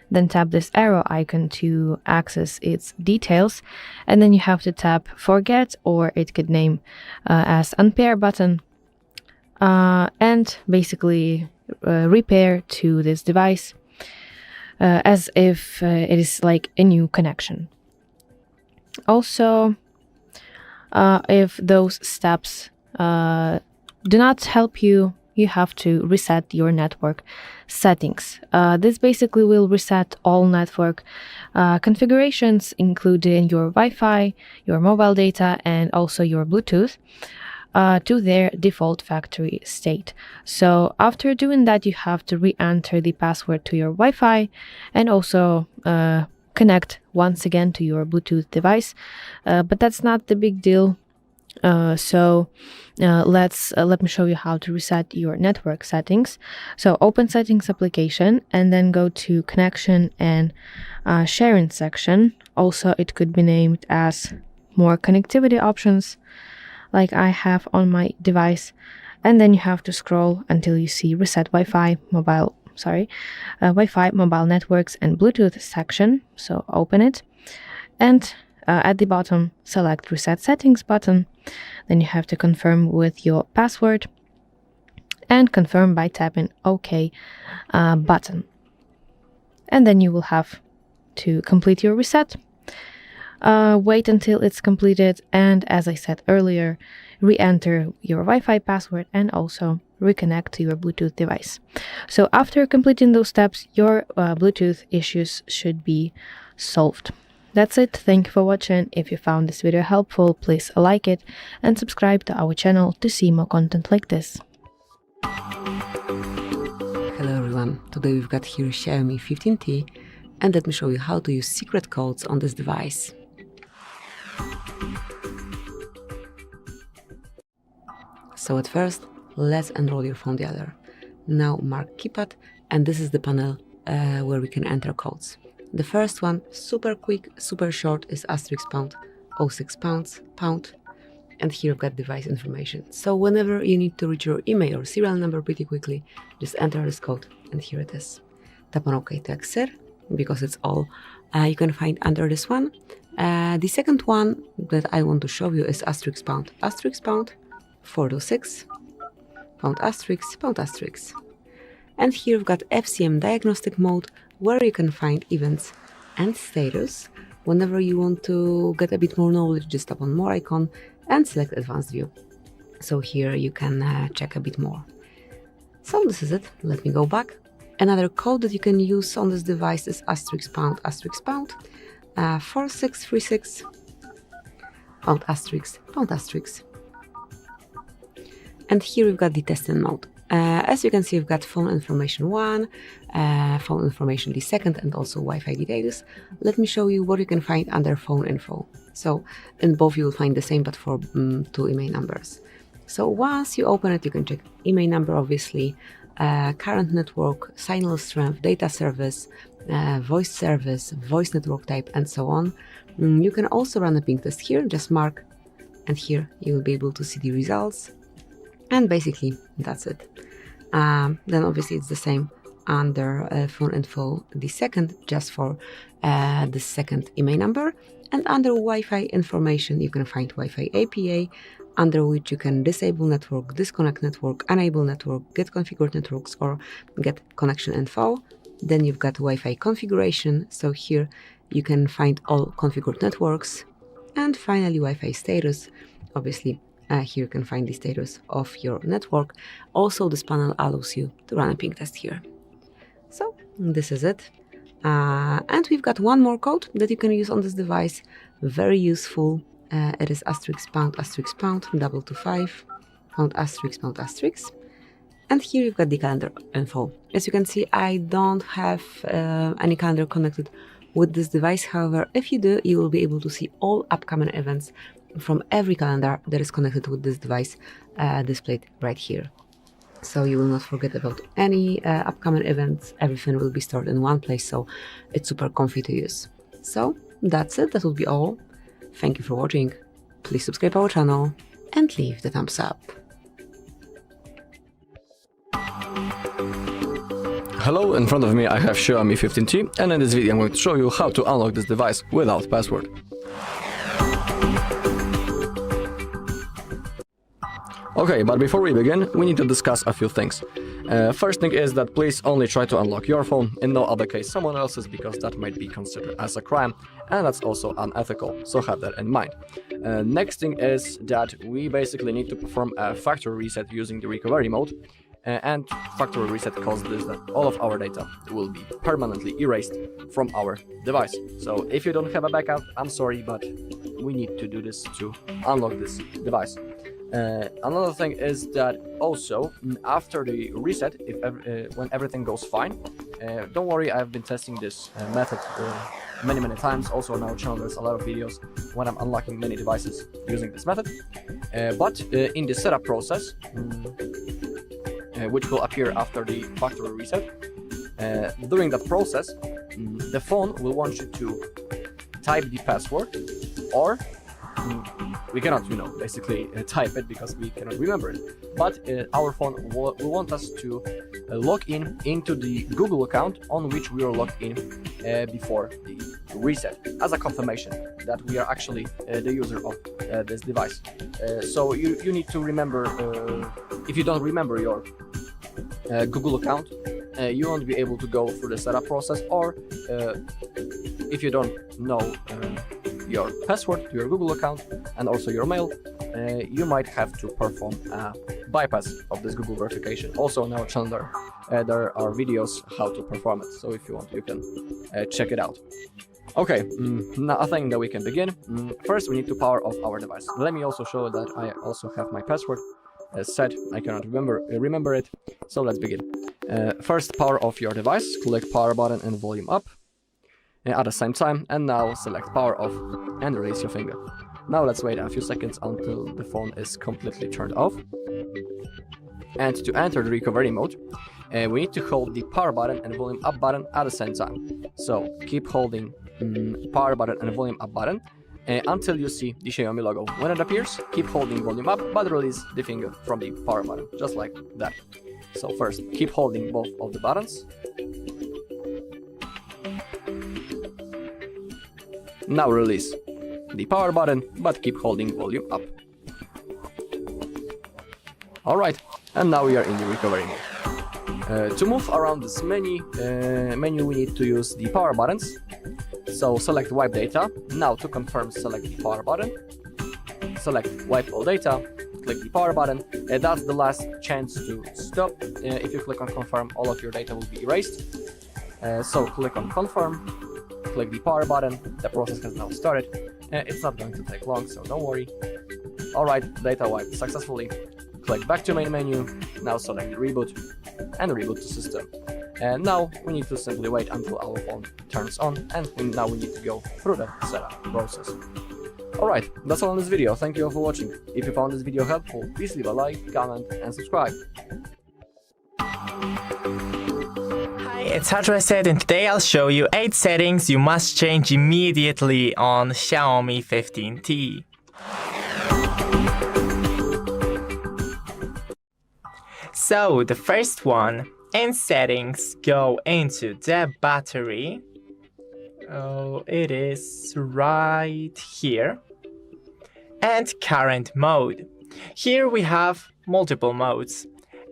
Then tap this arrow icon to access its details, and then you have to tap forget, or it could name as unpair button, and basically repair to this device as if it is like a new connection. Also, if those steps do not help you, you have to reset your network settings. This basically will reset all network configurations, including your Wi-Fi, your mobile data, and also your Bluetooth, to their default factory state. So after doing that, you have to re-enter the password to your Wi-Fi and also connect once again to your Bluetooth device. But that's not the big deal. Let me show you how to reset your network settings. So open settings application and then go to connection and sharing section. Also, it could be named as more connectivity options like I have on my device. And then you have to scroll until you see reset Wi-Fi, mobile networks and Bluetooth section. So open it and at the bottom, select Reset Settings button. Then you have to confirm with your password and confirm by tapping OK button. And then you will have to complete your reset. Wait until it's completed, and as I said earlier, re-enter your Wi-Fi password and also reconnect to your Bluetooth device. So after completing those steps, your Bluetooth issues should be solved. That's it. Thank you for watching. If you found this video helpful, please like it and subscribe to our channel to see more content like this. Hello everyone, today we've got here Xiaomi 15T and let me show you how to use secret codes on this device. So at first, let's enroll your phone dialer. Now mark keypad, and this is the panel where we can enter codes. The first one, super quick, super short, is *pound, 06 pound, and here you've got device information. So whenever you need to reach your email or serial number pretty quickly, just enter this code, and here it is. Tap on OK to exit, because it's all you can find under this one. The second one that I want to show you is *pound, 426, pound asterisk. And here we've got FCM diagnostic mode, where you can find events and status. Whenever you want to get a bit more knowledge, just tap on more icon and select advanced view. So here you can check a bit more. So this is it. Let me go back. Another code that you can use on this device is *pound, 4636, pound asterisk. And here we've got the testing mode. As you can see, we've got phone information 1, phone information the second, and also Wi-Fi details. Let me show you what you can find under phone info. So in both you will find the same, but for 2 email numbers. So once you open it, you can check email number, obviously, current network, signal strength, data service, voice network type, and so on. You can also run a ping test here, just mark, and here you will be able to see the results. And basically, that's it. Then obviously it's the same under phone info, the second, just for the second email number. And under Wi-Fi information, you can find Wi-Fi APA, under which you can disable network, disconnect network, enable network, get configured networks, or get connection info. Then you've got Wi-Fi configuration. So here you can find all configured networks. And finally, Wi-Fi status. Obviously, here you can find the status of your network. Also, this panel allows you to run a ping test here. So this is it. And we've got one more code that you can use on this device. Very useful. It is *pound, 225, pound asterisk. And here you've got the calendar info. As you can see, I don't have any calendar connected with this device. However, if you do, you will be able to see all upcoming events from every calendar that is connected with this device displayed right here. So you will not forget about any upcoming events. Everything will be stored in one place, so it's super comfy to use. So that's it. That will be all. Thank you for watching. Please subscribe our channel and leave the thumbs up. Hello, in front of me I have Xiaomi 15T, and in this video I'm going to show you how to unlock this device without password. Okay, but before we begin, we need to discuss a few things. First thing is that please only try to unlock your phone, in no other case someone else's, because that might be considered as a crime, and that's also unethical, so have that in mind. Next thing is that we basically need to perform a factory reset using the recovery mode, and factory reset causes this that all of our data will be permanently erased from our device. So if you don't have a backup, I'm sorry, but we need to do this to unlock this device. Another thing is that also after the reset, when everything goes fine, Don't worry, I've been testing this method many times. Also on our channel there's a lot of videos when I'm unlocking many devices using this method. But in the setup process, which will appear after the factory reset, during that process, the phone will want you to type the password, or we cannot, basically type it because we cannot remember it. But our phone will want us to log in into the Google account on which we are logged in before the reset, as a confirmation that we are actually the user of this device. So you need to remember, if you don't remember your Google account, you won't be able to go through the setup process, or if you don't know your password to your Google account and also your mail, you might have to perform a bypass of this Google verification. Also on our channel there are videos how to perform it, so if you want you can check it out. Okay, now I think that we can begin. First we need to power off our device. Let me also show that I also have my password set. I cannot remember it, so let's begin. First, power off your device, click power button and volume up at the same time, and now select power off and release your finger. Now let's wait a few seconds until the phone is completely turned off. And to enter the recovery mode, we need to hold the power button and volume up button at the same time. So keep holding power button and volume up button until you see the Xiaomi logo. When it appears, keep holding volume up but release the finger from the power button, just like that. So first, keep holding both of the buttons. Now release the power button, but keep holding volume up. Alright, and now we are in the recovery mode. To move around this menu, we need to use the power buttons. So select wipe data. Now to confirm, select the power button. Select wipe all data. Click the power button. That's the last chance to stop. If you click on confirm, all of your data will be erased. So click on confirm. Click the power button. The process has now started. It's not going to take long, so don't worry. Alright, data wiped successfully. Click back to main menu. Now select reboot and reboot the system. And now we need to simply wait until our phone turns on, and now we need to go through the setup process. Alright, that's all in this video. Thank you all for watching. If you found this video helpful, please leave a like, comment and subscribe. Hi, it's HardReset, and today I'll show you 8 settings you must change immediately on Xiaomi 15T. So the first one, in settings, go into the battery. Oh, it is right here. And current mode. Here we have multiple modes,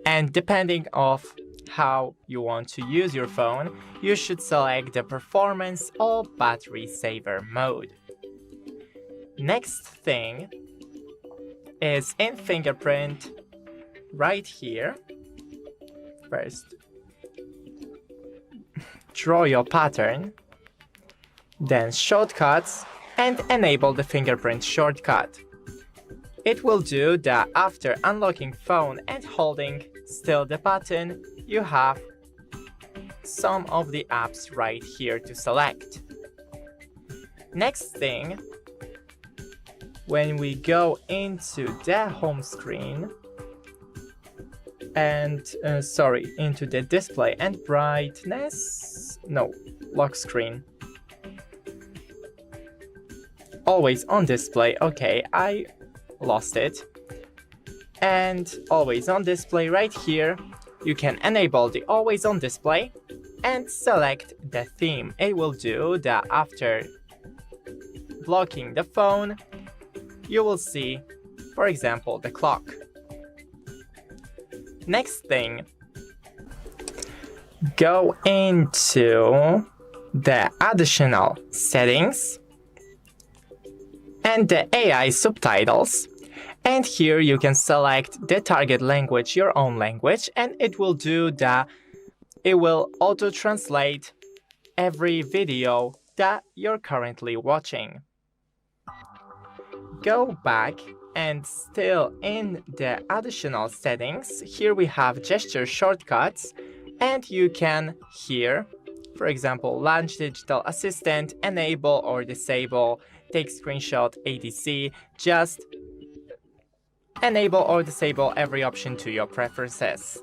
and depending of how you want to use your phone, you should select the performance or battery saver mode. Next thing is in fingerprint, right here. First, draw your pattern, then shortcuts, and enable the fingerprint shortcut. It will do that after unlocking phone and holding still the button, you have some of the apps right here to select. Next thing, when we go into the home screen, and into the display and brightness, lock screen, always on display. Okay, I lost it. And always on display right here, you can enable the always on display and select the theme. It will do that after blocking the phone, you will see, for example, the clock. Next thing, go into the additional settings and the AI subtitles, and here you can select the target language, your own language, and it will do that. It will auto-translate every video that you're currently watching. Go back, and still in the additional settings, here we have gesture shortcuts, And you can here, for example, launch digital assistant, enable or disable, take screenshot, ADC, just enable or disable every option to your preferences.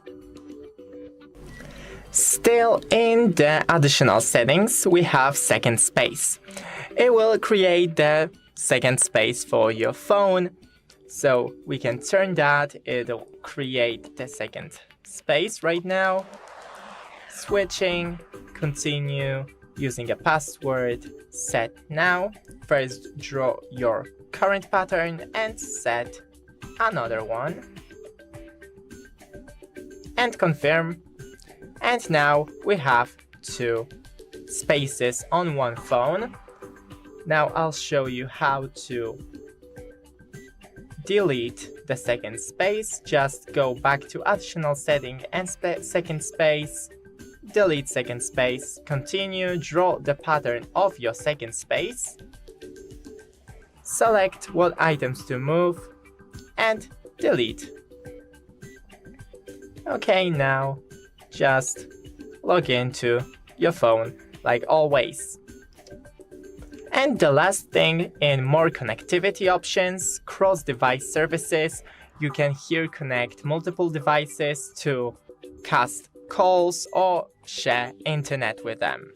Still in the additional settings, we have second space. It will create the second space for your phone. So we can turn that, it'll create the second space right now. Switching, continue, using a password, set now. First draw your current pattern and set another one. And confirm. And now we have two spaces on one phone. Now I'll show you how to delete the second space. Just go back to additional setting and second space, delete second space, continue, draw the pattern of your second space, select what items to move, and delete. Okay, now just log into your phone like always. And the last thing, in more connectivity options, cross-device services, you can here connect multiple devices to cast calls or share internet with them.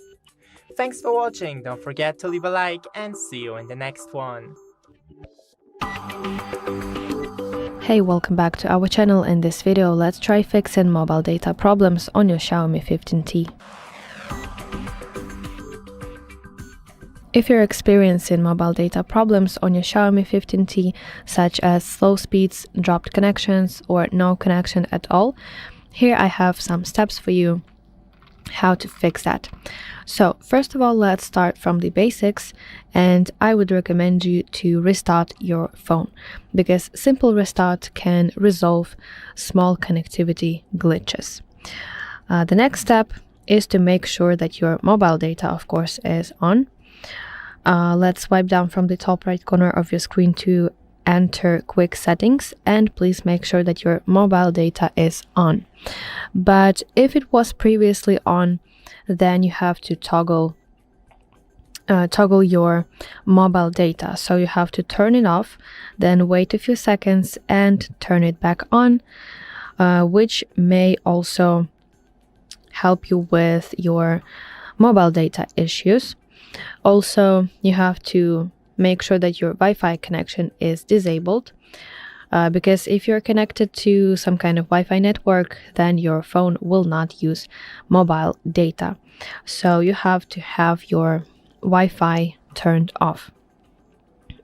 Thanks for watching, don't forget to leave a like and see you in the next one. Hey, welcome back to our channel. In this video, let's try fixing mobile data problems on your Xiaomi 15T. If you're experiencing mobile data problems on your Xiaomi 15T, such as slow speeds, dropped connections, or no connection at all, here I have some steps for you how to fix that. So first of all, let's start from the basics, and I would recommend you to restart your phone, because simple restart can resolve small connectivity glitches. The next step is to make sure that your mobile data, of course, is on. Let's swipe down from the top right corner of your screen to enter quick settings, and please make sure that your mobile data is on. But if it was previously on, then you have to toggle your mobile data. So you have to turn it off, then wait a few seconds and turn it back on, which may also help you with your mobile data issues. Also, you have to make sure that your Wi-Fi connection is disabled, because if you're connected to some kind of Wi-Fi network, then your phone will not use mobile data. So you have to have your Wi-Fi turned off.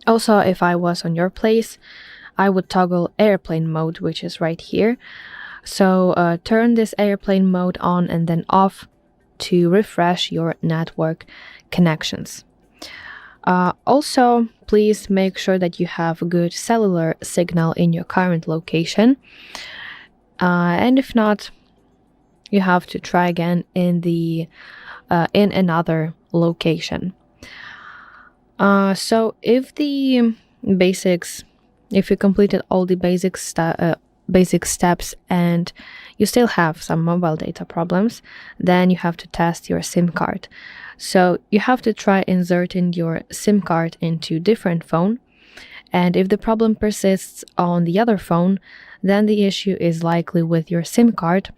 Also, if I was on your place, I would toggle airplane mode, which is right here. So turn this airplane mode on and then off to refresh your network connections. Also, please make sure that you have a good cellular signal in your current location. And if not, you have to try again in another location. So if you completed all the basic steps and you still have some mobile data problems, then you have to test your SIM card. So you have to try inserting your SIM card into different phone, and if the problem persists on the other phone, then the issue is likely with your SIM card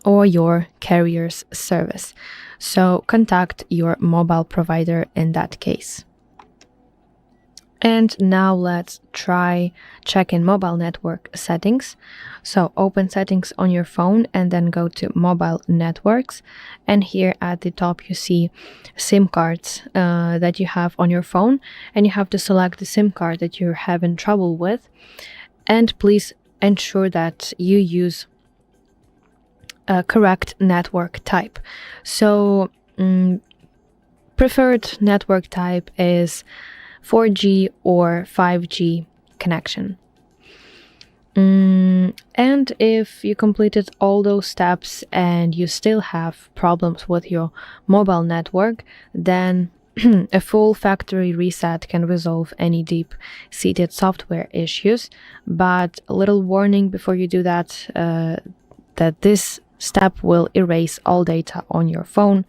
or your carrier's service. So contact your mobile provider in that case. And now let's try checking mobile network settings. So open settings on your phone and then go to mobile networks. And here at the top you see SIM cards that you have on your phone, and you have to select the SIM card that you're having trouble with. And please ensure that you use a correct network type. So preferred network type is 4G or 5G connection. And if you completed all those steps and you still have problems with your mobile network, then a full factory reset can resolve any deep-seated software issues. But a little warning before you do that, that this step will erase all data on your phone,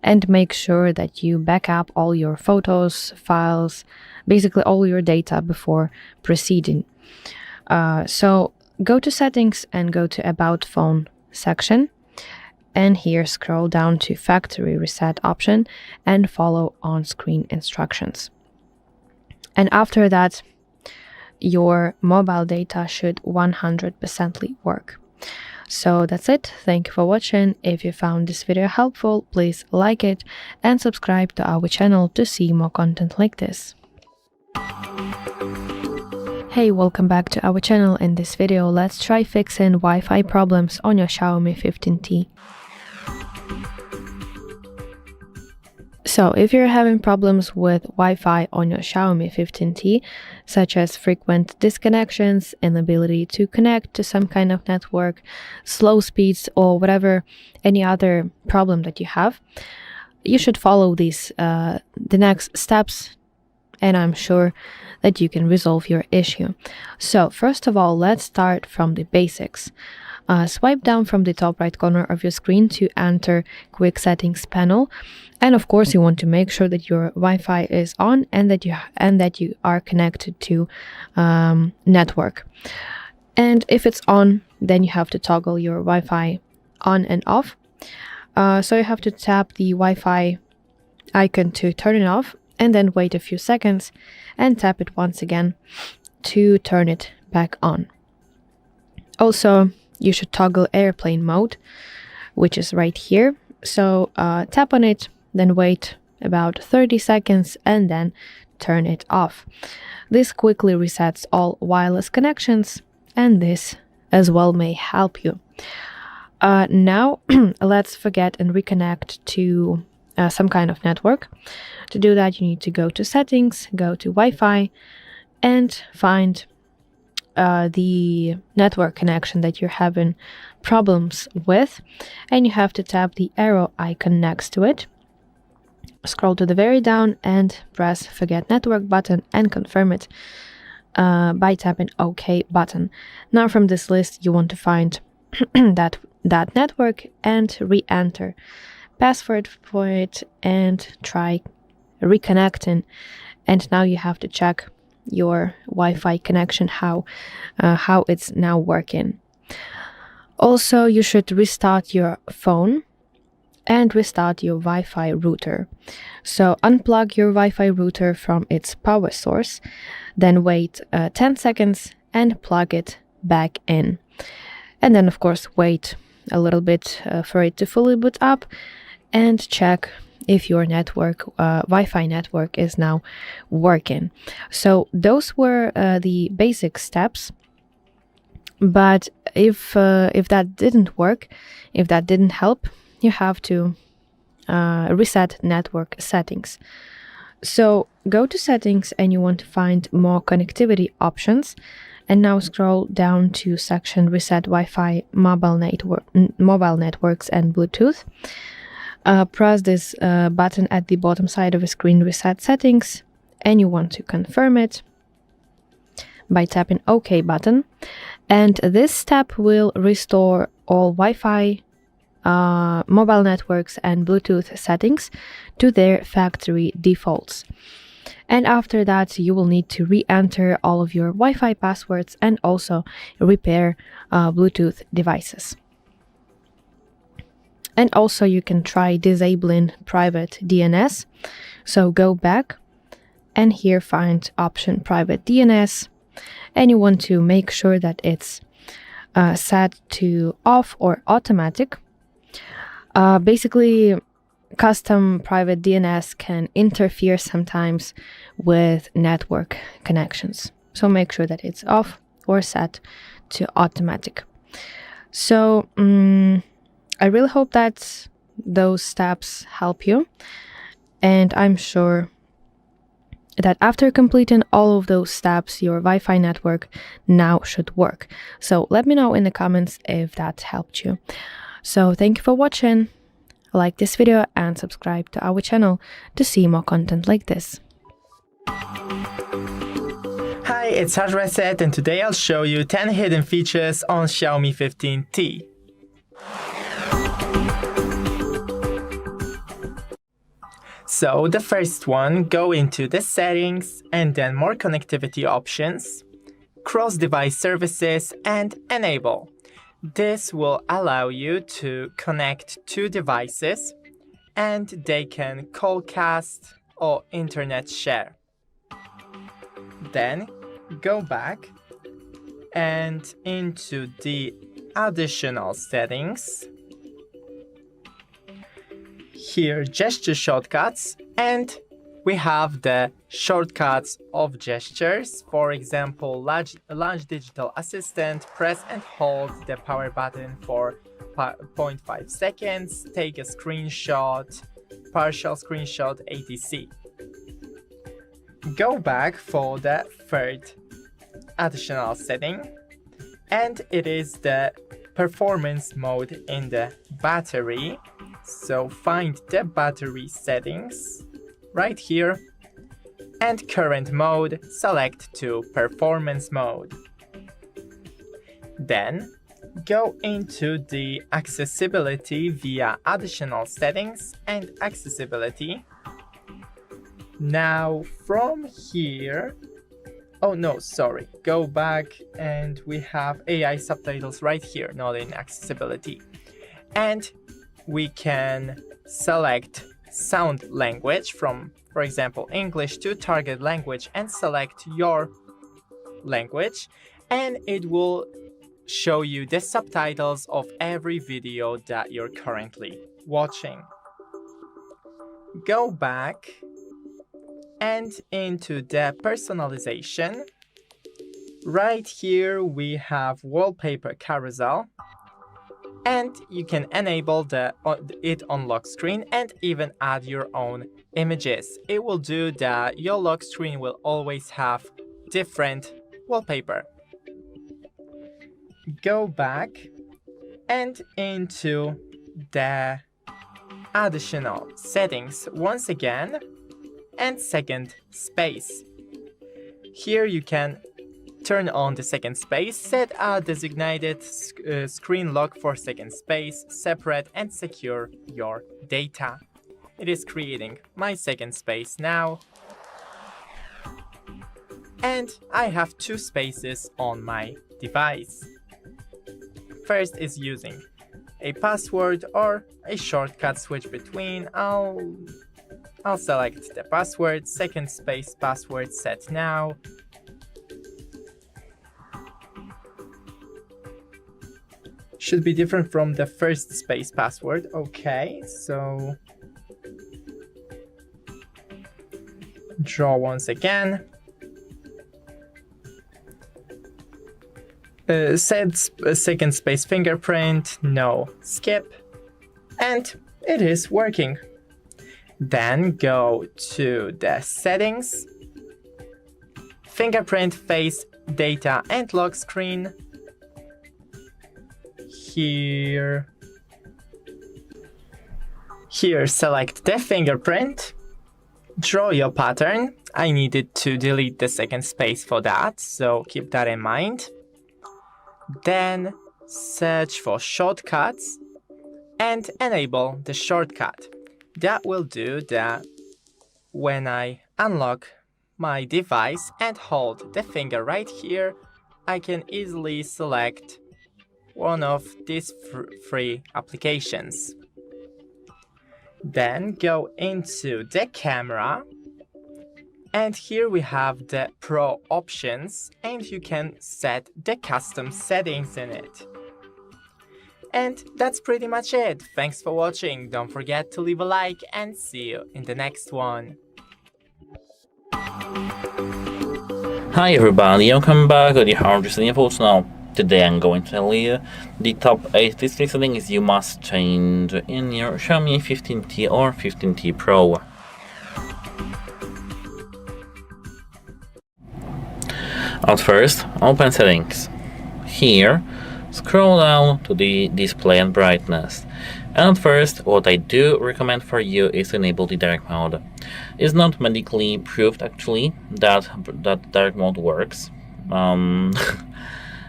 and make sure that you back up all your photos, files, basically all your data before proceeding. So go to settings and go to about phone section, and here scroll down to factory reset option and follow on-screen instructions. And after that, your mobile data should 100% work. So that's it. Thank you for watching. If you found this video helpful, please like it and subscribe to our channel to see more content like this. Hey, welcome back to our channel. In this video, let's try fixing Wi-Fi problems on your Xiaomi 15T. So if you're having problems with Wi-Fi on your Xiaomi 15T, such as frequent disconnections, inability to connect to some kind of network, slow speeds, or whatever, any other problem that you have, you should follow these the next steps, and I'm sure that you can resolve your issue. So first of all, let's start from the basics. Swipe down from the top right corner of your screen to enter Quick Settings panel, and of course you want to make sure that your Wi-Fi is on and that you are connected to network. And if it's on, then you have to toggle your Wi-Fi on and off. So you have to tap the Wi-Fi icon to turn it off, and then wait a few seconds and tap it once again to turn it back on. Also, you should toggle airplane mode, which is right here. So tap on it, then wait about 30 seconds and then turn it off. This quickly resets all wireless connections, and this as well may help you. Now let's forget and reconnect to some kind of network. To do that, you need to go to settings, go to Wi-Fi, and find the network connection that you're having problems with, and you have to tap the arrow icon next to it. Scroll to the very down and press forget network button and confirm it by tapping OK button. Now from this list you want to find that network and re-enter password for it and try reconnecting, and now you have to check your Wi-Fi connection, how it's now working. Also, you should restart your phone and restart your Wi-Fi router. So unplug your Wi-Fi router from its power source, then wait 10 seconds and plug it back in. And then of course wait a little bit for it to fully boot up, and check if your network, Wi-Fi network, is now working. So those were the basic steps. But if that didn't work, if that didn't help, you have to reset network settings. So go to settings and you want to find more connectivity options, and now scroll down to section reset Wi-Fi, mobile networks and Bluetooth. Press this button at the bottom side of the screen, reset settings, and you want to confirm it by tapping OK button. And this step will restore all Wi-Fi, mobile networks and Bluetooth settings to their factory defaults. And after that, you will need to re-enter all of your Wi-Fi passwords and also repair Bluetooth devices. And also you can try disabling private DNS. So go back and here find option private DNS, and you want to make sure that it's set to off or automatic. Basically, custom private DNS can interfere sometimes with network connections. So make sure that it's off or set to automatic. So I really hope that those steps help you, and I'm sure that after completing all of those steps, your Wi-Fi network now should work. So let me know in the comments if that helped you. So thank you for watching. Like this video and subscribe to our channel to see more content like this. Hi, it's HardReset, and today I'll show you 10 hidden features on Xiaomi 15T. So the first one, go into the settings and then more connectivity options, cross-device services and enable. This will allow you to connect two devices and they can call cast or internet share. Then go back and into the additional settings. Here, gesture shortcuts, and we have the shortcuts of gestures. For example, launch digital assistant, press and hold the power button for 0.5 seconds, take a screenshot, partial screenshot, etc. Go back for the third additional setting, and it is the performance mode in the battery. So find the battery settings right here and current mode, select to performance mode. Then go into the accessibility via additional settings and accessibility. Now from here, oh no, sorry, go back and we have AI subtitles right here, not in accessibility. And we can select sound language from, for example, English to target language and select your language, and it will show you the subtitles of every video that you're currently watching. Go back and into the personalization. Right here we have wallpaper carousel, and you can enable it on lock screen and even add your own images. It will do that your lock screen will always have different wallpaper. Go back and into the additional settings once again and second space. Here you can turn on the second space, set a designated screen lock for second space, separate and secure your data. It is creating my second space now. And I have two spaces on my device. First is using a password or a shortcut switch between. I'll select the password, second space password set now. Should be different from the first space password. Okay, so draw once again. Set second space fingerprint, no, skip, and it is working. Then go to the settings, fingerprint, face, data and lock screen. Here select the fingerprint, draw your pattern. I needed to delete the second space for that, so keep that in mind. Then search for shortcuts and enable the shortcut. That will do that when I unlock my device and hold the finger right here, I can easily select one of these free applications. Then go into the camera, and here we have the Pro options, and you can set the custom settings in it. And that's pretty much it. Thanks for watching. Don't forget to leave a like and see you in the next one. Hi everybody, welcome back to the HardReset.Info channel. Today I'm going to tell you the top 8 display settings you must change in your Xiaomi 15T or 15T Pro. At first, open settings. Here, scroll down to the display and brightness. And at first, what I do recommend for you is to enable the dark mode. It's not medically proved actually that dark mode works.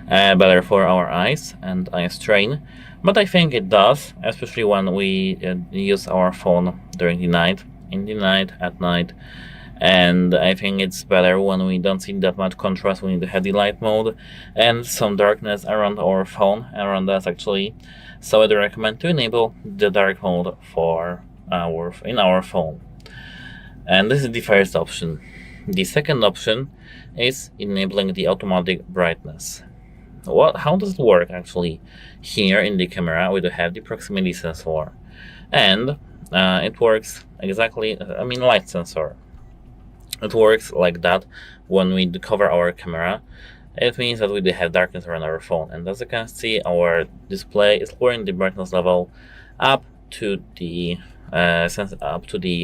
Better for our eyes and eye strain, but I think it does, especially when we use our phone during the night. in the night, at night, and I think it's better when we don't see that much contrast. We need to have the light mode and some darkness around our phone, around us actually. So I'd recommend to enable the dark mode for in our phone. And this is the first option. The second option is enabling the automatic brightness. How does it work actually? Here in the camera we do have the proximity sensor, and it works exactly, light sensor. It works like that when we cover our camera. It means that we do have darkness around our phone, and as you can see, our display is lowering the brightness level up to the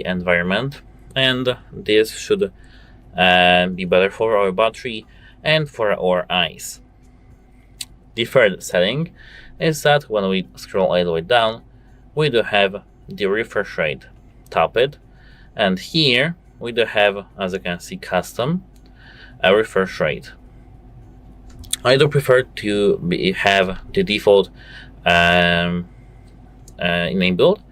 environment, and this should be better for our battery and for our eyes. The third setting is that when we scroll all the way down, we do have the refresh rate. Tap it, and here we do have, as you can see, custom a refresh rate. I do prefer to have the default enabled,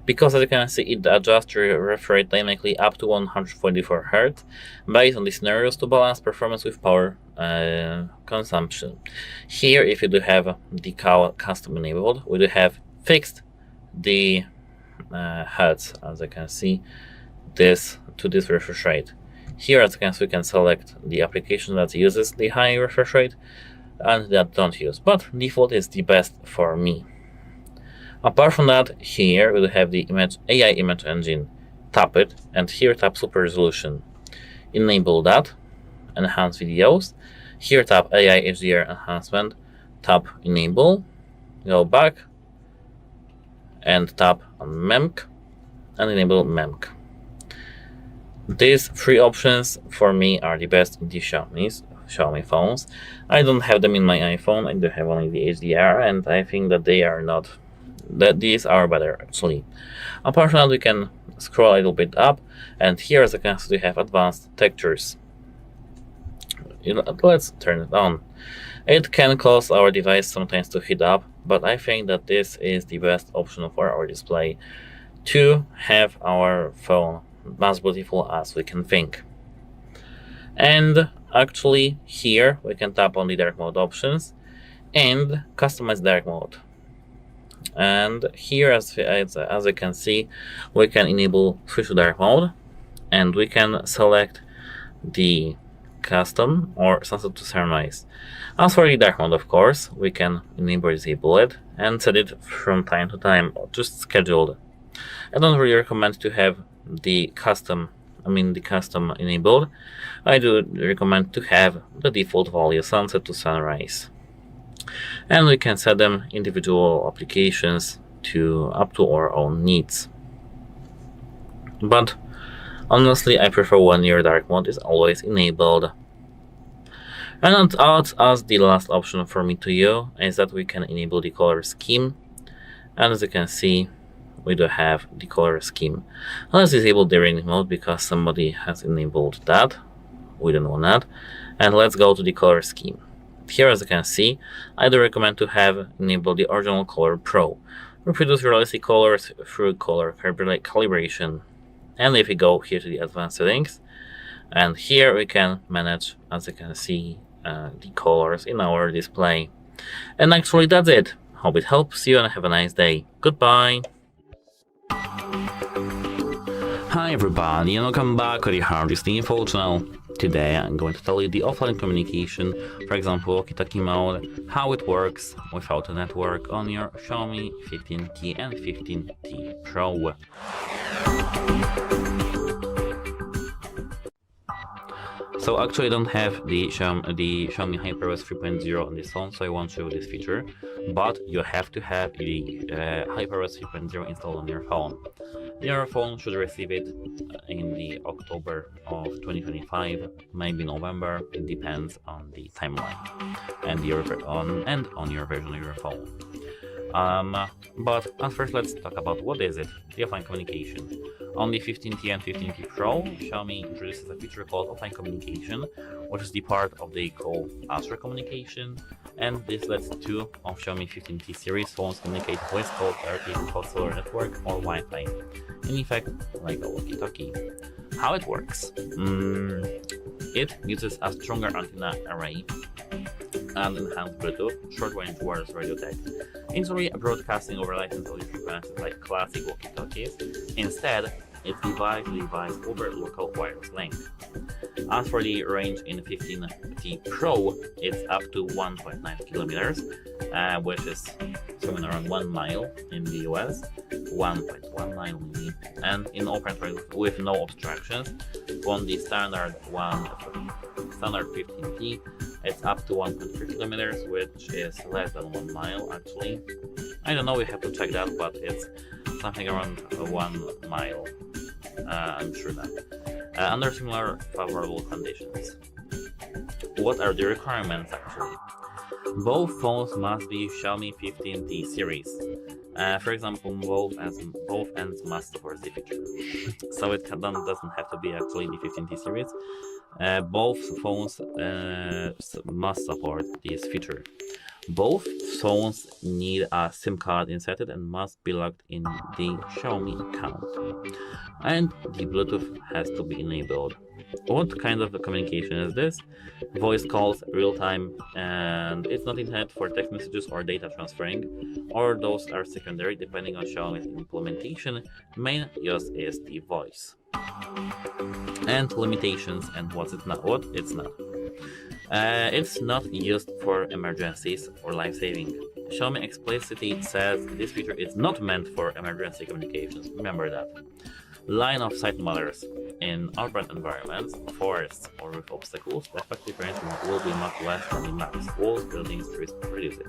because as you can see, it adjusts your refresh rate dynamically up to 144 Hz based on the scenarios to balance performance with power consumption. Here, if you do have the custom enabled, we do have fixed the Hertz, as you can see, this refresh rate. Here, as you can see, we can select the application that uses the high refresh rate and that don't use, but default is the best for me. Apart from that, here we have the AI image engine. Tap it, and here tap super resolution. Enable that, enhance videos. Here tap AI HDR enhancement, tap enable, go back, and tap on MEMC, and enable MEMC. These three options for me are the best in the Xiaomi phones. I don't have them in my iPhone. I do have only the HDR, and I think that these are better actually. Apart from that, we can scroll a little bit up, and here, as you can see, we have advanced textures. Let's turn it on. It can cause our device sometimes to heat up, but I think that this is the best option for our display to have our phone as beautiful as we can think. And actually, here we can tap on the dark mode options and customize dark mode. And here, as you can see, we can enable switch to dark mode, and we can select the custom or sunset to sunrise. As for the dark mode, of course, we can enable or disable it and set it from time to time, or just scheduled. I don't really recommend to have the custom enabled. I do recommend to have the default value sunset to sunrise. And we can set them individual applications up to our own needs. But honestly, I prefer when your dark mode is always enabled. And as the last option for me to you is that we can enable the color scheme. And as you can see, we do have the color scheme. Let's disable the rain mode because somebody has enabled that. We don't want that. And let's go to the color scheme. Here, as you can see, I do recommend to have enabled the original color Pro. We produce realistic colors through color calibration. And if we go here to the advanced settings, and here we can manage, as you can see, the colors in our display. And actually that's it. Hope it helps you and have a nice day. Goodbye. Hi everybody, and welcome back to the HardReset.Info channel. Today I'm going to tell you the offline communication, for example walkie-talkie mode, how it works without a network on your Xiaomi 15T and 15T Pro. So actually I don't have the Xiaomi HyperOS 3.0 on this phone, so I won't show you this feature, but you have to have the HyperOS 3.0 installed on your phone. Your phone should receive it in the October of 2025, maybe November. It depends on the timeline and on your version of your phone. But at first, let's talk about what is it, the offline communication. On the 15T and 15T Pro, Xiaomi introduces a feature called offline communication, which is the part of the call answer communication, and this lets two of Xiaomi 15T series phones communicate voice call directly without cellular network or Wi-Fi. In effect, like a walkie-talkie. How it works? It uses a stronger antenna array and enhanced Bluetooth, short-range wireless radio tech. Instead of broadcasting over licensed frequencies like classic walkie-talkies, instead, it's device-to-device over local wireless link. As for the range in 15T Pro, it's up to 1.9 kilometers, which is somewhere around 1 mile in the US, 1.19 maybe, and in open range with no obstructions. On the standard 15T, it's up to 1.3 kilometers, which is less than 1 mile actually. I don't know, we have to check that, but it's something around 1 mile. I'm sure that. Under similar favorable conditions. What are the requirements actually? Both phones must be Xiaomi 15T series. For example, both ends must support the feature. So it doesn't have to be actually the 15T series. Both phones must support this feature. Both phones need a SIM card inserted and must be logged in the Xiaomi account. And the Bluetooth has to be enabled. What kind of communication is this? Voice calls, real-time, and it's not intended for text messages or data transferring, or those are secondary depending on Xiaomi's implementation. Main use is the voice. And limitations and what it's not. It's not used for emergencies or life-saving. Xiaomi explicitly says this feature is not meant for emergency communications. Remember that. Line of sight matters. In urban environments, forests, or with obstacles, the effective range will be much less than the max. Walls, buildings, trees reduce it.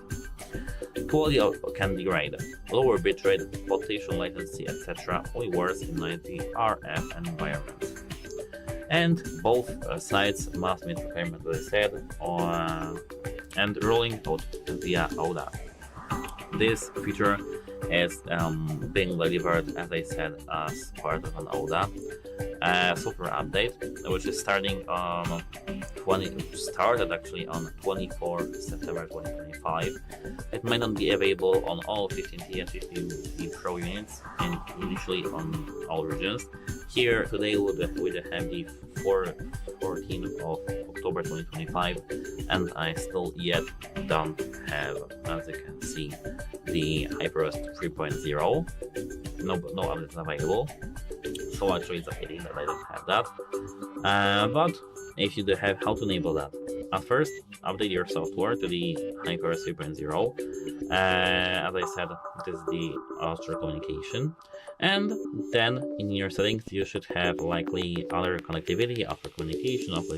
Quality can degrade. Lower bitrate, potential latency, etc. only works in noisy RF environments. And both sides must meet requirements, as I said, and rolling out via ODA. This feature is being delivered, as I said, as part of an ODA software update, which is started actually on 24 September 2025. It might not be available on all 15T and 15T Pro units, and initially on all regions. Here today we have the 14th of October 2025, and I still yet don't have, as you can see, the HardReset 3.0. No updates available. So actually it's a pity that I don't have that. But if you do have how to enable that, at first update your software to the HardReset 3.0. As I said, this is the Ultra communication. And then in your settings you should have likely other connectivity, offline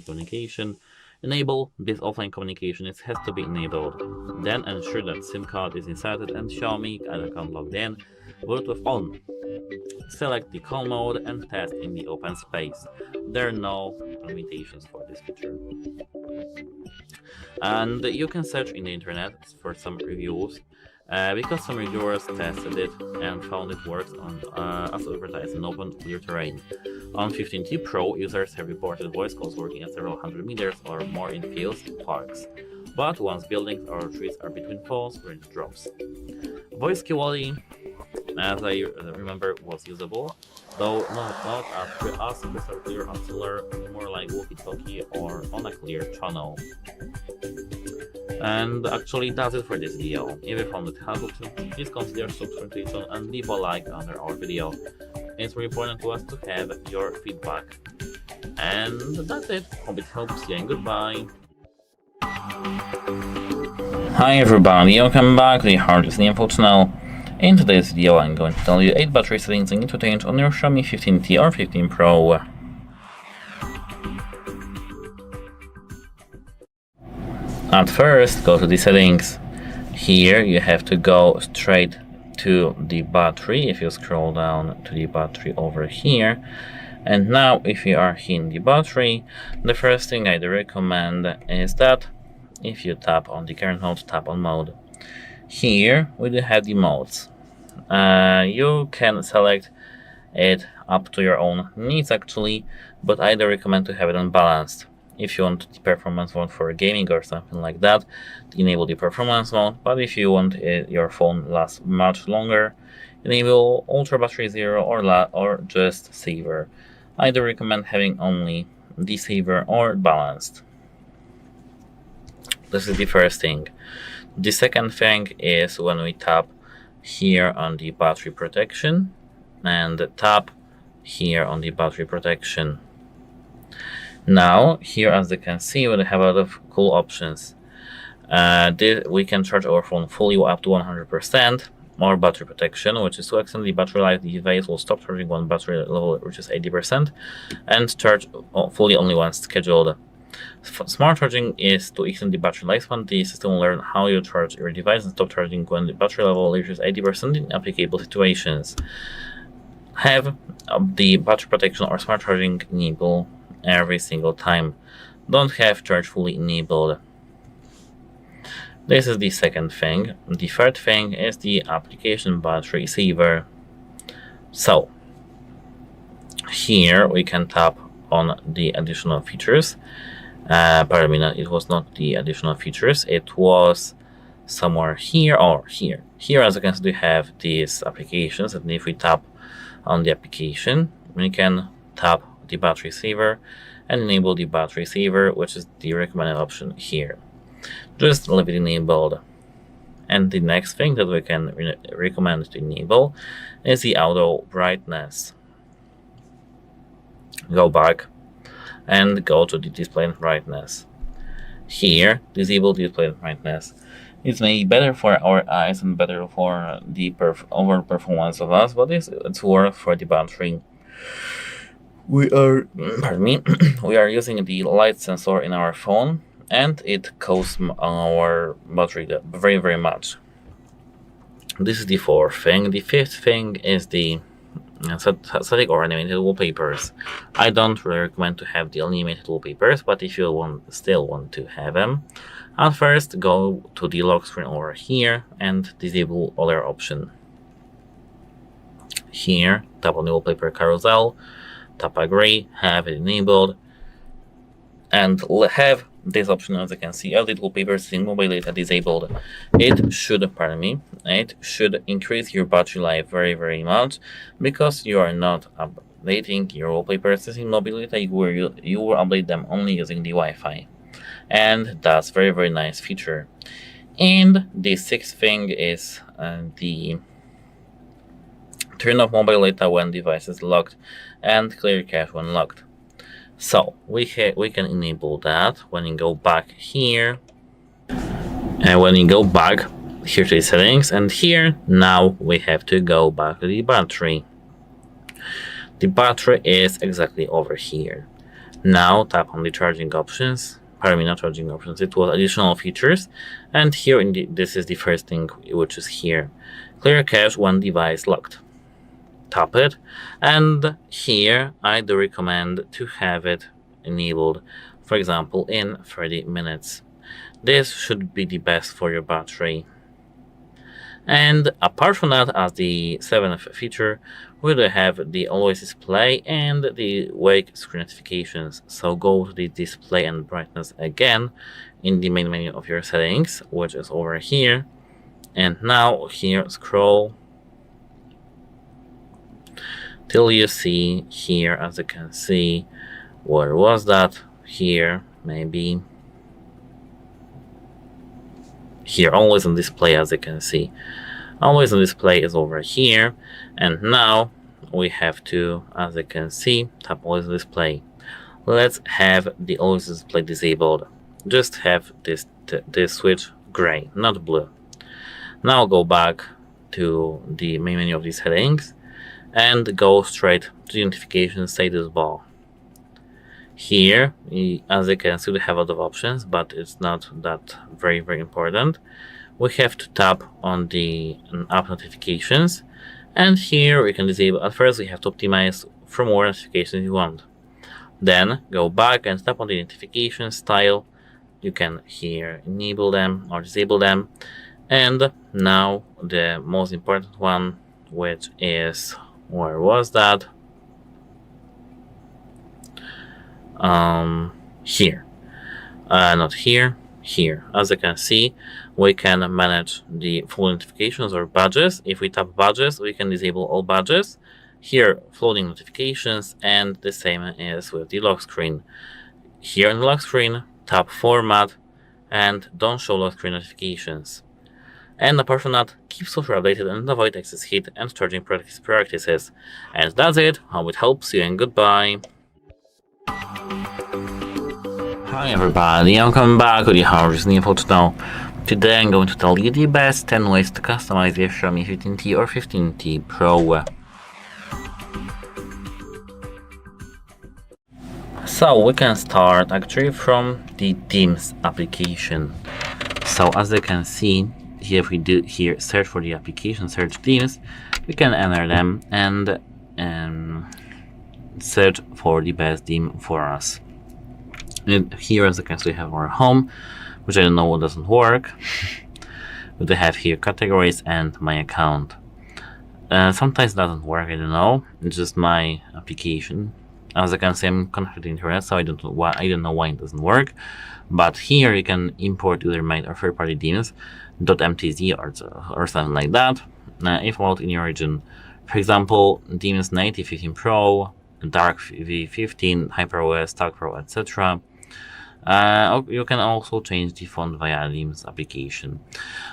communication. Enable this offline communication. It has to be enabled. Then ensure that SIM card is inserted and Xiaomi account logged in. Bluetooth on. Select the call mode and test in the open space. There are no limitations for this feature. And you can search in the internet for some reviews, because some reviewers tested it and found it works on as advertised in open clear terrain. On 15T Pro, users have reported voice calls working at several hundred meters or more in fields and parks. But once buildings or trees are between phones, range drops. Voice quality, as I remember, was usable, though not as crystal clear on cellular, more like walkie-talkie or on a clear channel. And actually that's it for this video. If you found it helpful, please consider subscribing and leave a like under our video. It's very important to us to have your feedback. And that's it. Hope it helps you and goodbye. Hi everybody, welcome back to the HardReset.Info channel. In today's video I'm going to tell you 8 battery settings you need to change on your Xiaomi 15T or 15 Pro. At first, go to the settings. Here you have to go straight to the battery if you scroll down to the battery over here. And now if you are in the battery, the first thing I'd recommend is that if you tap on the current mode, tap on mode. Here we do have the modes. You can select it up to your own needs actually, but I'd recommend to have it unbalanced. If you want the performance mode for gaming or something like that, enable the performance mode. But if you want your phone lasts much longer, enable ultra battery 0 or just saver. I do recommend having only the saver or balanced. This is the first thing. The second thing is when we tap here on the battery protection and tap here on the battery protection. Now here, as you can see, we have a lot of cool options. We can charge our phone fully up to 100%, or battery protection, which is to extend the battery life. The device will stop charging when battery level reaches 80% and charge fully only once scheduled. Smart charging is to extend the battery lifespan. The system will learn how you charge your device and stop charging when the battery level reaches 80% in applicable situations. Have the battery protection or smart charging enabled every single time. Don't have charge fully enabled. This is the second thing. The third thing is the application battery saver. So here we can tap on the additional features. Pardon me, it was not the additional features, it was somewhere here or here. Here, as you can see, we have these applications, and if we tap on the application, we can tap the battery saver and enable the battery saver, which is the recommended option here. Just leave it enabled. And the next thing that we can recommend to enable is the auto brightness. Go back and go to the display brightness. Here, disable display brightness. It's maybe better for our eyes and better for the overall performance of us, but it's worth for the battery. We are using the light sensor in our phone, and it costs our battery very, very much. This is the fourth thing. The fifth thing is the static or animated wallpapers. I don't really recommend to have the animated wallpapers, but if you still want to have them, at first go to the lock screen over here and disable other option. Here, tap on the wallpaper carousel, tap agree, have it enabled, and have this option. As you can see, edit wallpapers in mobile data disabled. It should increase your battery life very, very much, because you are not updating your wallpapers in mobile data. You will update them only using the Wi-Fi, and that's very, very nice feature. And the sixth thing is the turn off mobile data when device is locked and clear cache when locked. So we can enable that when you go back here, and when you go back here to the settings, and here now we have to go back to the battery. The battery is exactly over here. Now tap on the charging options. Pardon me, not charging options. It was additional features, and here this is the first thing, which is here. Clear cache when device locked. Tap it, and here I do recommend to have it enabled, for example, in 30 minutes. This should be the best for your battery. And apart from that, as the seventh feature, we do have the always display and the wake screen notifications. So go to the display and brightness again in the main menu of your settings, which is over here, and now here scroll till you see here, as you can see, where was that? Here, maybe here, always on display. As you can see, always on display is over here, and now we have to, as you can see, tap always on display. Let's have the always display disabled. Just have this switch gray, not blue. Now go back to the main menu of these settings and go straight to the notification status bar. Here, as you can see, we have a lot of options, but it's not that very, very important. We have to tap on the app notifications, and here we can disable. At first, we have to optimize for more notifications you want. Then go back and tap on the notification style. You can here enable them or disable them. And now the most important one, which is, where was that? Here. not here, here. As you can see, we can manage the full notifications or badges. If we tap badges, we can disable all badges. Here, floating notifications, and the same is with the lock screen. Here in the lock screen, tap format and don't show lock screen notifications. And apart from that, keep software updated and avoid excess heat and charging practices. And that's it. Hope it helps you, and goodbye. Hi everybody, I'm coming back with the HardReset.Info channel. Today I'm going to tell you the best 10 ways to customize your Xiaomi 15T or 15T Pro. So we can start actually from the themes application. So as you can see, here if we do here search for the application, search themes, we can enter them and search for the best theme for us. And here as you can see we have our home, which I don't know what doesn't work. But we have here categories and my account. Sometimes it doesn't work, I don't know. It's just my application. As you can see, I'm connected to the internet, so I don't know why it doesn't work. But here you can import either made or third-party themes, .mtz or something like that. If allowed in your region. For example, themes native 15 Pro, dark V15, HyperOS, Stock Pro, etc. You can also change the font via themes application.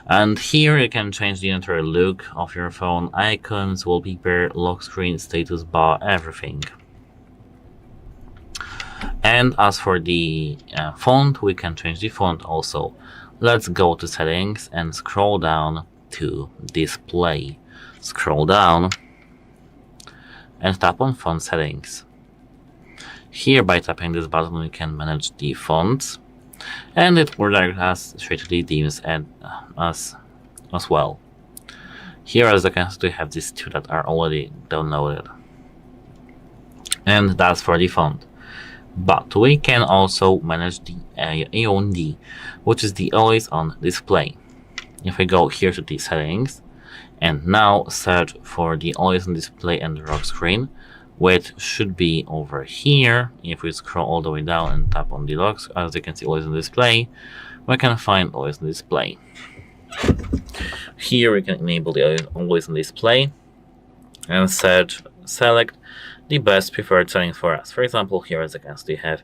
And here you can change the entire look of your phone, icons, wallpaper, lock screen, status bar, everything. And as for the font, we can change the font also. Let's go to settings and scroll down to display. Scroll down and tap on font settings. Here by tapping this button we can manage the fonts, and it will direct us straight to the themes and as well. Here as you can see we have these two that are already downloaded, and that's for the font. But we can also manage the AOD, which is the always on display. If we go here to the settings and now search for the always on display and the lock screen, which should be over here. If we scroll all the way down and tap on the locks, as you can see always on display, we can find always on display. Here we can enable the always on display and select the best preferred settings for us. For example, here as you can see we have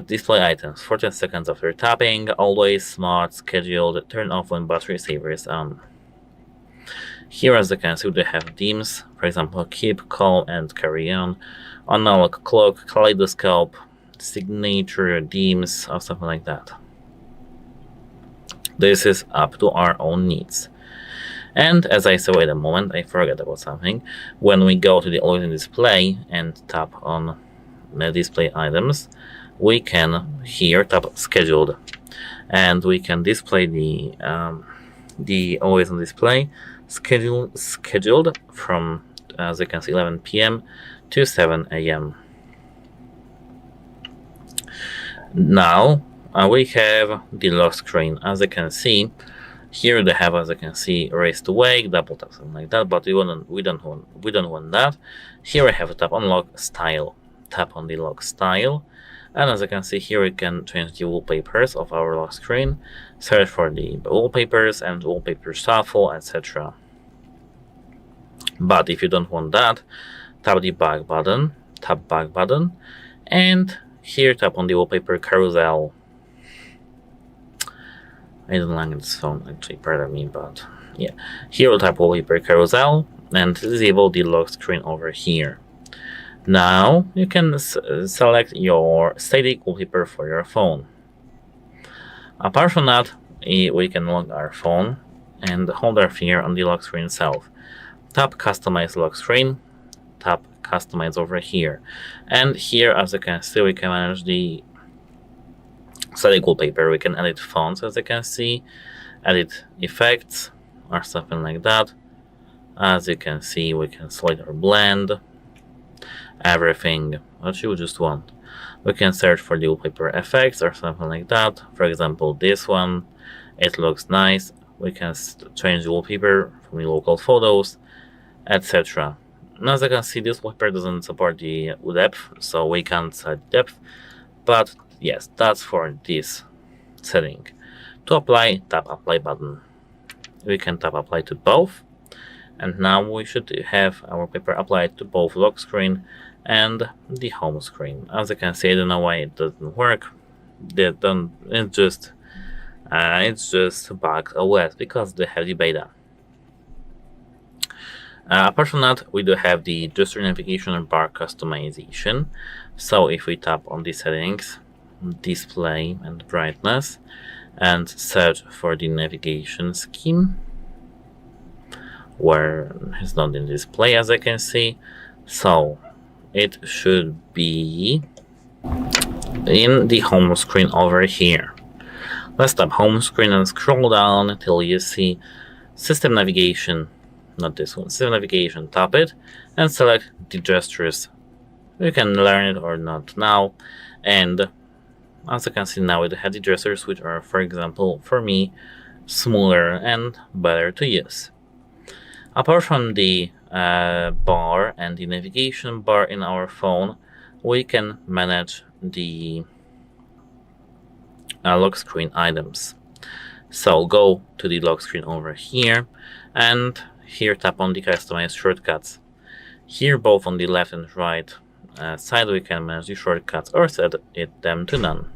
display items, 14 seconds after tapping, always, smart, scheduled, turn off when battery saver is on. Here as you can see we have themes, for example keep, calm and carry on, analog clock, kaleidoscope, signature, themes or something like that. This is up to our own needs. And as I saw at the moment, I forgot about something. When we go to the always on display and tap on the display items, we can here tap scheduled, and we can display the always on display scheduled from, as you can see, 11 p.m. to 7 a.m. Now we have the lock screen. As you can see, here they have, as you can see, raise to wake, double tap, something like that. But we don't want that. Here I have to tap on lock style. Tap on the lock style, and as you can see here, we can change the wallpapers of our lock screen. Search for the wallpapers and wallpaper shuffle, etc. But if you don't want that, tap the back button, and here tap on the wallpaper carousel. I don't like this phone actually, pardon me, but yeah. Here we'll tap wallpaper carousel and disable the lock screen over here. Now you can select your static wallpaper for your phone. Apart from that, we can lock our phone and hold our finger on the lock screen itself. Tap customize lock screen, tap customize over here, and here as you can see we can manage the static wallpaper. We can edit fonts, as you can see, edit effects or something like that. As you can see, we can select or blend everything what you just want. We can search for the wallpaper effects or something like that. For example, this one, it looks nice. We can change the wallpaper from the local photos, etc. Now, as you can see, this wallpaper doesn't support the depth, so we can't set depth, but yes, that's for this setting. To apply, tap apply button. We can tap apply to both, and now we should have our paper applied to both lock screen and the home screen. As you can see, I don't know why it doesn't work. It's just bugged OS because they have the beta. Apart from that, we do have the gesture navigation bar customization. So if we tap on the settings, display and brightness, and search for the navigation scheme, where it's not in display, as I can see, so it should be in the home screen over here. Let's tap home screen and scroll down until you see system navigation, not this one, system navigation. Tap it and select the gestures. You can learn it or not now, and as you can see now, it has the gestures which are, for example, for me, smaller and better to use. Apart from the bar and the navigation bar in our phone, we can manage the lock screen items. So go to the lock screen over here, and here tap on the customize shortcuts. Here, both on the left and right side, we can manage the shortcuts or set them to none.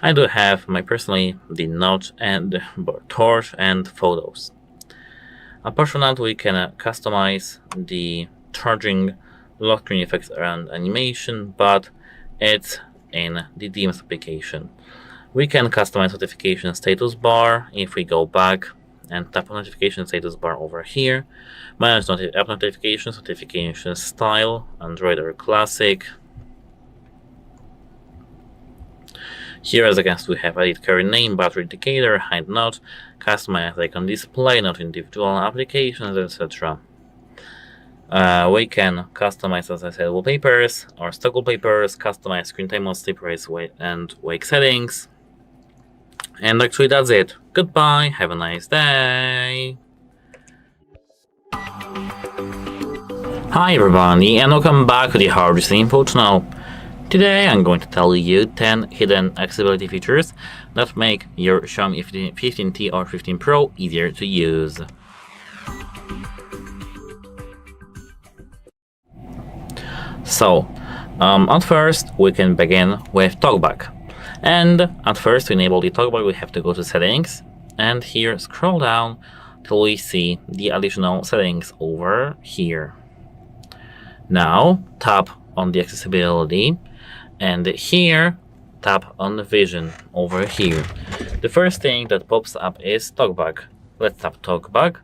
I do have personally the note and torch and photos. Apart from that, we can customize the charging, lock screen effects and animation, but it's in the Themes application. We can customize notification status bar if we go back and tap on notification status bar over here. Manage app notifications, notification style, Android or Classic. Here, as against, we have edit current name, battery indicator, hide note, customize icon display, not individual applications, etc. We can customize, as I said, wallpapers or stock wallpapers, customize screen time mode, sleep rates, and wake settings. And actually, that's it. Goodbye, have a nice day. Hi everybody, and welcome back to the HardReset.Info channel. Today I'm going to tell you 10 hidden accessibility features that make your Xiaomi 15T or 15 Pro easier to use. So, at first we can begin with TalkBack. And at first to enable the TalkBack, we have to go to settings, and here scroll down till we see the additional settings over here. Now tap on the accessibility, and here tap on the vision over here. The first thing that pops up is TalkBack. Let's tap TalkBack,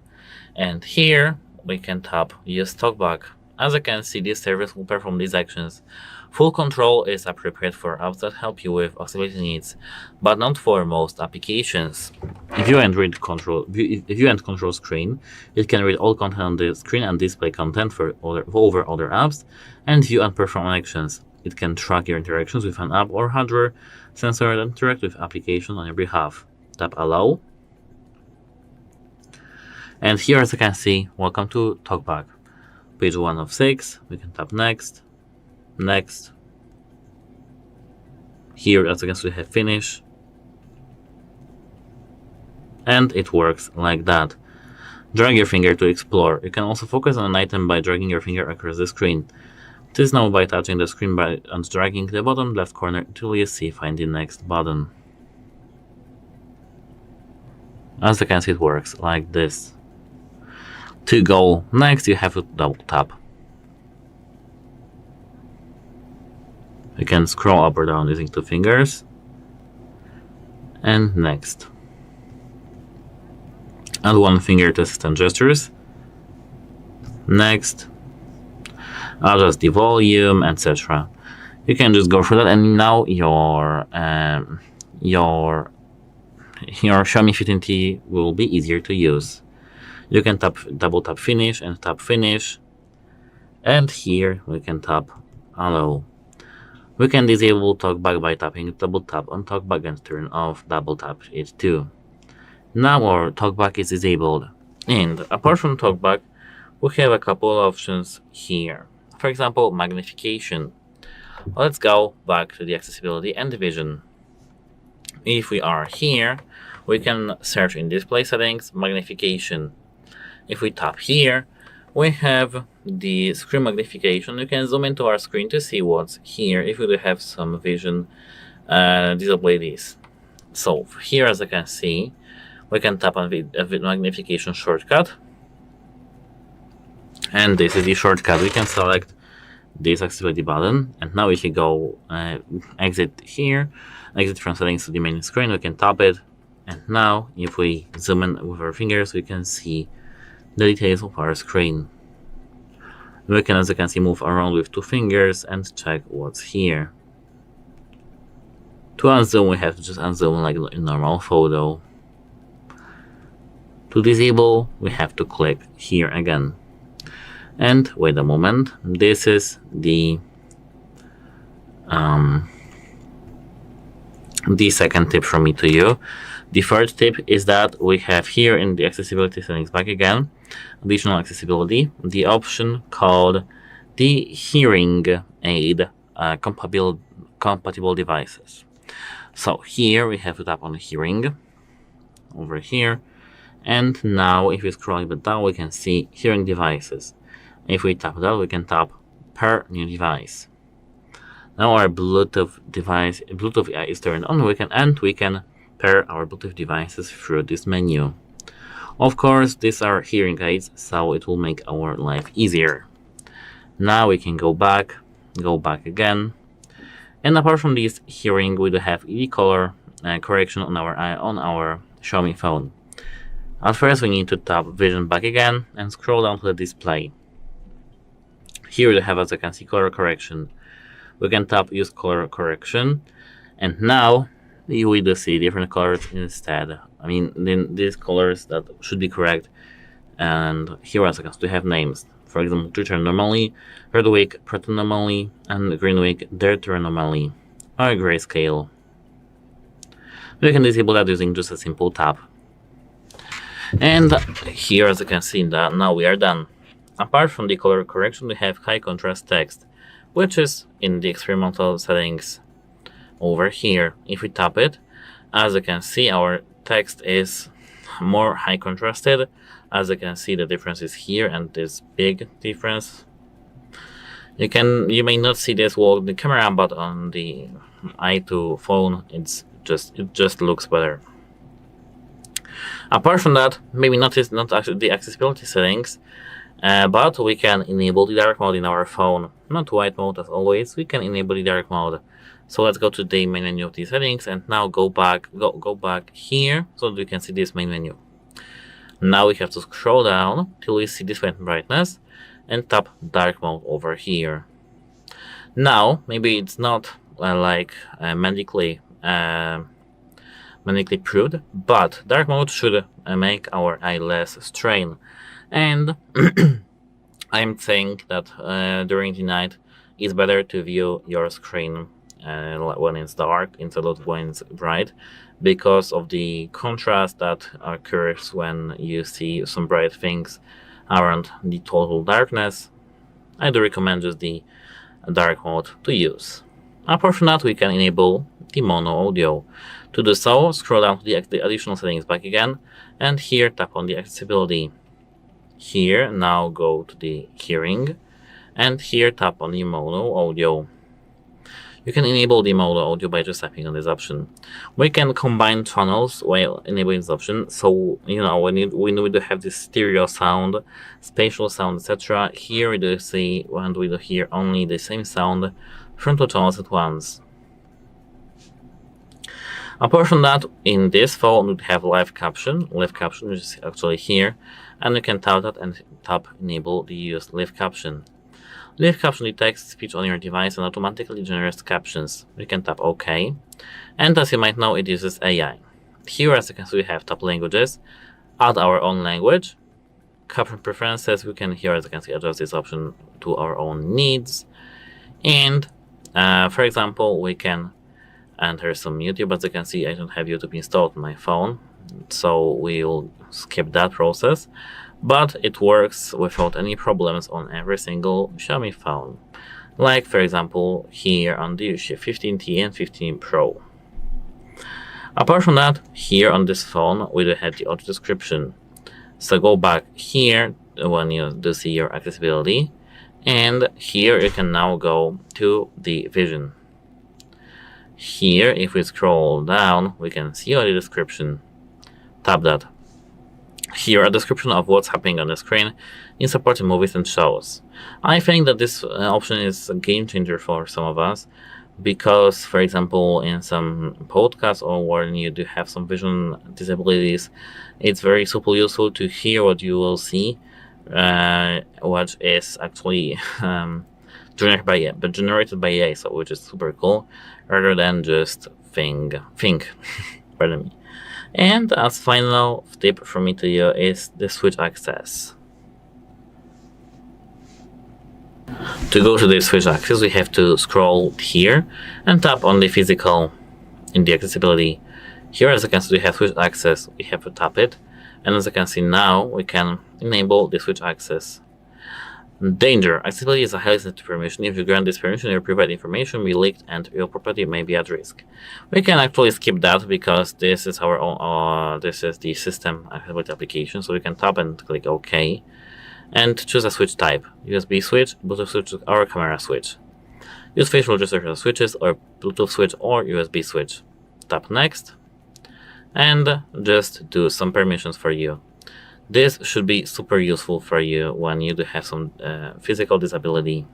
and here we can tap use TalkBack. As you can see, this service will perform these actions. Full control is appropriate for apps that help you with accessibility needs, but not for most applications. If you end control screen, it can read all content on the screen and display content over other apps, and view and perform actions. It can track your interactions with an app or hardware sensor that interact with application on your behalf. Tap allow. And here, as you can see, welcome to TalkBack. Page 1 of 6, we can tap next, next. Here, as you can see, we have finish. And it works like that. Drag your finger to explore. You can also focus on an item by dragging your finger across the screen. This now by touching the screen and dragging the bottom left corner until you see find the next button. As you can see, it works like this. To go next, you have to double tap. You can scroll up or down using 2 fingers. And next. Add 1 finger to assistant gestures. Next. Adjust the volume, etc. You can just go through that, and now your Xiaomi 15T will be easier to use. You can double tap finish and tap finish, and here we can tap allow. We can disable TalkBack by tapping double tap on TalkBack and turn off double tap it too. Now our TalkBack is disabled, and apart from TalkBack, we have a couple of options here. For example, magnification. Let's go back to the accessibility and the vision. If we are here, we can search in display settings, magnification. If we tap here, we have the screen magnification. You can zoom into our screen to see what's here if you do have some vision disabilities. So here, as you can see, we can tap on the magnification shortcut, and this is the shortcut. We can select this accessibility button, and now if you go exit here, exit from settings to the main screen, we can tap it, and now if we zoom in with our fingers, we can see the details of our screen. We can, as you can see, move around with 2 fingers and check what's here. To unzoom, we have to just unzoom like a normal photo. To disable, we have to click here again. And wait a moment, this is the second tip from me to you. The third tip is that we have here in the accessibility settings back again, additional accessibility, the option called the hearing aid compatible devices. So here we have to tap on hearing over here, and now if we scroll a bit down, we can see hearing devices. If we tap that, we can tap per new device. Now our Bluetooth device, Bluetooth is turned on. We can pair our Bluetooth devices through this menu. Of course, these are hearing aids, so it will make our life easier. Now we can go back again. And apart from this hearing, we do have the color correction on our Xiaomi phone. At first, we need to tap Vision back again and scroll down to the display. Here we have, as you can see, color correction. We can tap Use Color Correction, and now we do see different colors instead. I mean, then these colors that should be correct. And here, as you can see, we have names. For example, True Anomaly, Red Week, Proton Anomaly, and Green Week, Dirt Anomaly, or Grayscale. We can disable that using just a simple tap. And here, as you can see, that now we are done. Apart from the color correction, we have high contrast text, which is in the experimental settings over here. If we tap it, as you can see, our text is more high contrasted. As you can see, the difference is here, and this big difference. You may not see this with the camera, but on the i2 phone, it just looks better. Apart from that, maybe not actually the accessibility settings, but we can enable the dark mode in our phone. Not white mode as always. We can enable the dark mode. So let's go to the main menu of the settings, and now go back here so that we can see this main menu. Now we have to scroll down till we see display brightness and tap dark mode over here. Now maybe it's not medically proved, but dark mode should make our eye less strain. And I'm saying that during the night it's better to view your screen when it's dark instead of when it's bright, because of the contrast that occurs when you see some bright things around the total darkness. I do recommend just the dark mode to use. Apart from that, we can enable the mono audio. To do so, scroll down to the additional settings back again, and here tap on the accessibility. Here, now go to the hearing, and here tap on the mono audio. You can enable the mono audio by just tapping on this option. We can combine channels while enabling this option, so when we do have this stereo sound, spatial sound, etc. Here we do see and we do hear only the same sound from 2 channels at once. Apart from that, in this phone we have live caption, which is actually here, and you can tap that and tap enable the use live caption. Live caption detects speech on your device and automatically generates captions. You can tap OK, and as you might know, it uses AI. Here, as you can see, we have top languages, add our own language, caption preferences. We can here, as you can see, adjust this option to our own needs, and for example, we can enter some YouTube. As you can see, I don't have YouTube installed on my phone, so we'll skip that process. But it works without any problems on every single Xiaomi phone. like for example here on the 15T and 15 Pro. Apart from that, here on this phone we do have the auto description. So go back here when you do see your accessibility, and here you can now go to the vision. Here, if we scroll down, we can see all the description. Tap that. Here, a description of what's happening on the screen in supporting movies and shows. I think that this option is a game changer for some of us, because, for example, in some podcasts or when you do have some vision disabilities, it's very super useful to hear what you will see, what is actually generated by AI, so which is super cool, rather than just think. Pardon me. And as final tip from me to you is the switch access. To go to the switch access, we have to scroll here and tap on the physical in the accessibility. Here, as you can see, we have switch access. We have to tap it, and as you can see now, we can enable the switch access. Danger. Accessibility is a highly sensitive permission. If you grant this permission, your private information will be leaked and your property may be at risk. We can actually skip that because this is our own, this is the system accessibility application, so we can tap and click OK. And choose a switch type: USB switch, Bluetooth switch, or camera switch. Use facial registration switches or Bluetooth switch or USB switch. Tap next and just do some permissions for you. This should be super useful for you when you do have some physical disability.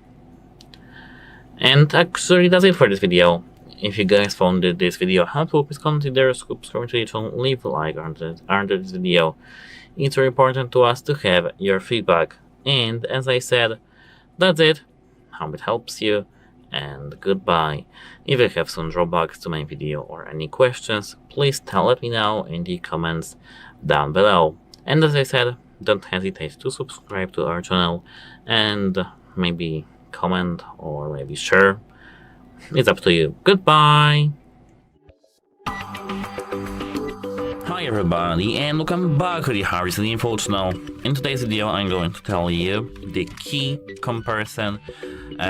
And actually that's it for this video. If you guys found this video helpful, please consider subscribing to the channel, leave a like under this video. It's very important to us to have your feedback. And as I said, that's it. Hope it helps you, and goodbye. If you have some drawbacks to my video or any questions, please let me know in the comments down below. And as I said, don't hesitate to subscribe to our channel and maybe comment or maybe share. It's up to you. Goodbye! Hi everybody, and welcome back to the HardReset.Info channel. In today's video I'm going to tell you the key comparison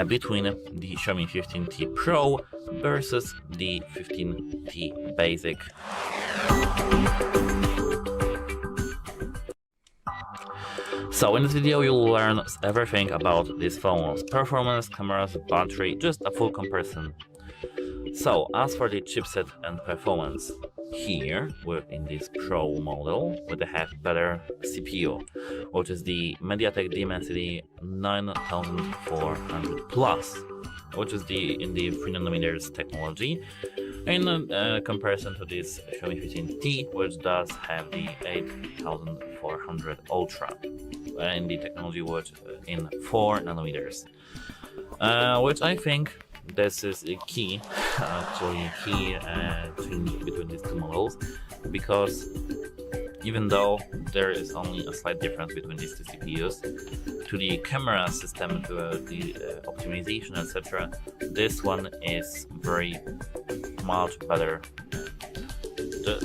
between the Xiaomi 15T Pro versus the 15T Basic. So in this video you'll learn everything about this phone's performance, cameras, battery, just a full comparison. So as for the chipset and performance, here within this Pro model we have better CPU, which is the MediaTek Dimensity 9400 Plus, which is in the 3nm technology, in comparison to this Xiaomi 15T, which does have the 8400 Ultra, in the technology which in 4nm, which I think this is a key, change between these two models, because even though there is only a slight difference between these two CPUs, to the camera system, to the optimization, etc., this one is very much better,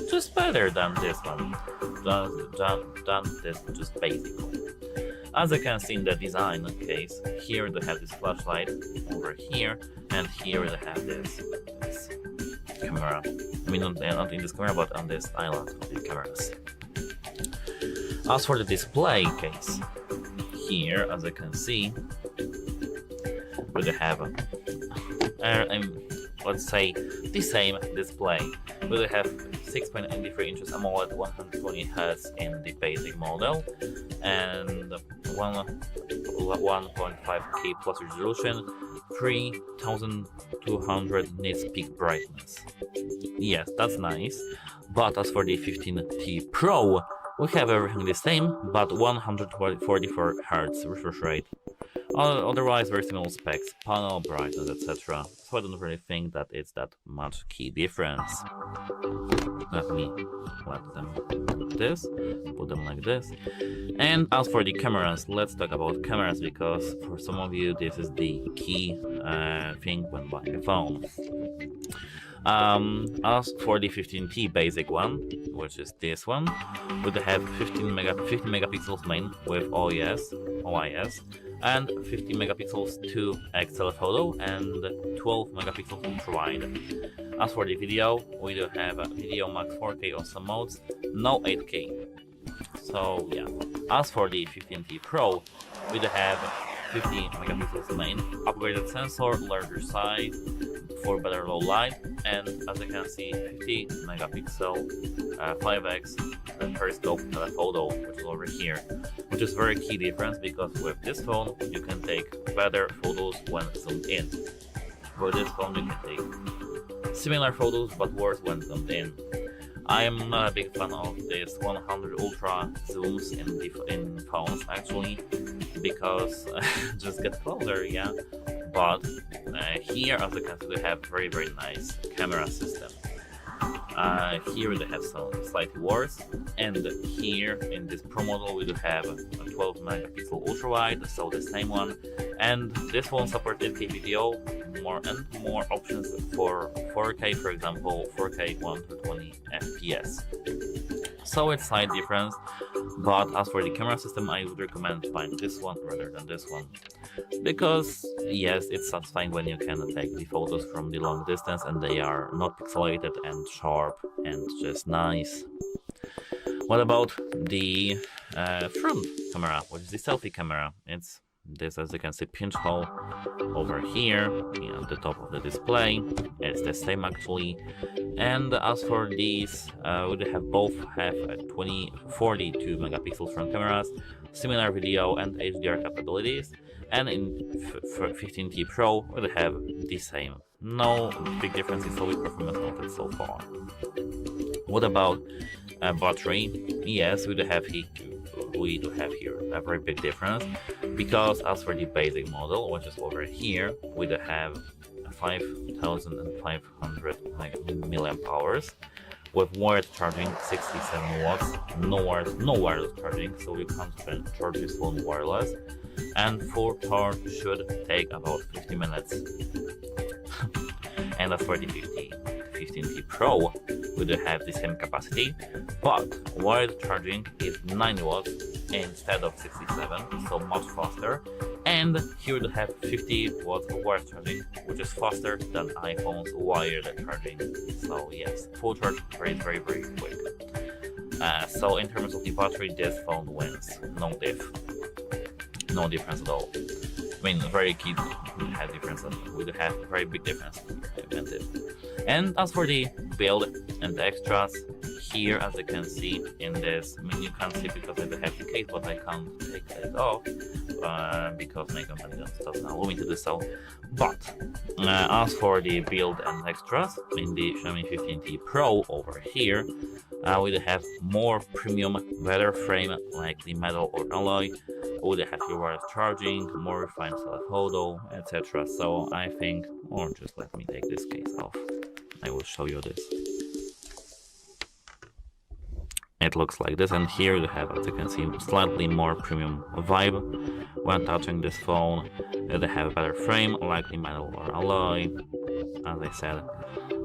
just better than this one, than this just basic one. As you can see in the design case, here they have this flashlight over here, and here they have this camera. I mean, not in this camera, but on this island of these cameras. As for the display case, here, as you can see, we have let's say the same display. We have 6.83 inches AMOLED 120Hz in the basic model, and 1.5K plus resolution, 3200 nits peak brightness. Yes, that's nice. But as for the 15T Pro, we have everything the same, but 144 Hz refresh rate. Otherwise, very similar specs, panel brightness, etc. So I don't really think that it's that much key difference. Let me let them this, put them like this. And as for the cameras, let's talk about cameras, because for some of you this is the key thing when buying a phone. As for the 15T basic one, which is this one, we have 15 megapixels main with OIS, and 50 megapixels 2x telephoto and 12 megapixels ultra wide. As for the video, we do have a video max 4K on some modes, no 8K. So yeah. As for the 15T Pro, we do have 50 megapixels main, upgraded sensor, larger size for better low light, and as you can see, 50 megapixel 5x periscope telephoto, which is over here, which is very key difference because with this phone you can take better photos when zoomed in. With this phone you can take similar photos but worse when zoomed in. I am not a big fan of this 100 ultra zooms in phones actually, because just get closer, yeah. But here, as you can see, we have very nice camera system. Here they have some slightly worse, and here in this Pro model we do have a 12 megapixel ultra wide, so the same one, and this one supports 8K video, more options for 4K, for example 4K 120 FPS. So it's slight difference, but as for the camera system I would recommend buying this one rather than this one, because yes, it's satisfying when you can take the photos from the long distance and they are not pixelated and sharp and just nice. What about the front camera, which is the selfie camera? It's this, as you can see, pinch hole over here at the top of the display. It's the same actually. And as for these, we have both have 42 megapixel front cameras, similar video and HDR capabilities, and in 15T Pro we have the same. No big differences, so we performance noted so far. What about battery? Yes, we do have here a very big difference, because as for the basic model, which is over here, we do have 5,500 milliamp hours with wired charging 67 watts, no wireless charging, so you can't charge this phone wireless, and full charge should take about 50 minutes. And as for the 15T Pro, we do have the same capacity, but wired charging is 90 watts instead of 67, so much faster. And here we have 50 watts of wired charging, which is faster than iPhone's wired charging. So yes, full charge is very quick. So in terms of the battery, this phone wins. No difference at all. I mean, very key difference. We do have very big difference. And as for the build and the extras, here, as you can see in this menu, you can't see because I do have the case, but I can't take it off because my company doesn't allow me to do so. But as for the build and extras in the Xiaomi 15T Pro over here, we do have more premium, better frame like the metal or alloy. We do have your wireless charging, more refined telephoto, etc. So I think, or just let me take this case off. I will show you this. It looks like this, and here you have, as you can see, slightly more premium vibe when touching this phone. They have a better frame, likely metal or alloy, as I said.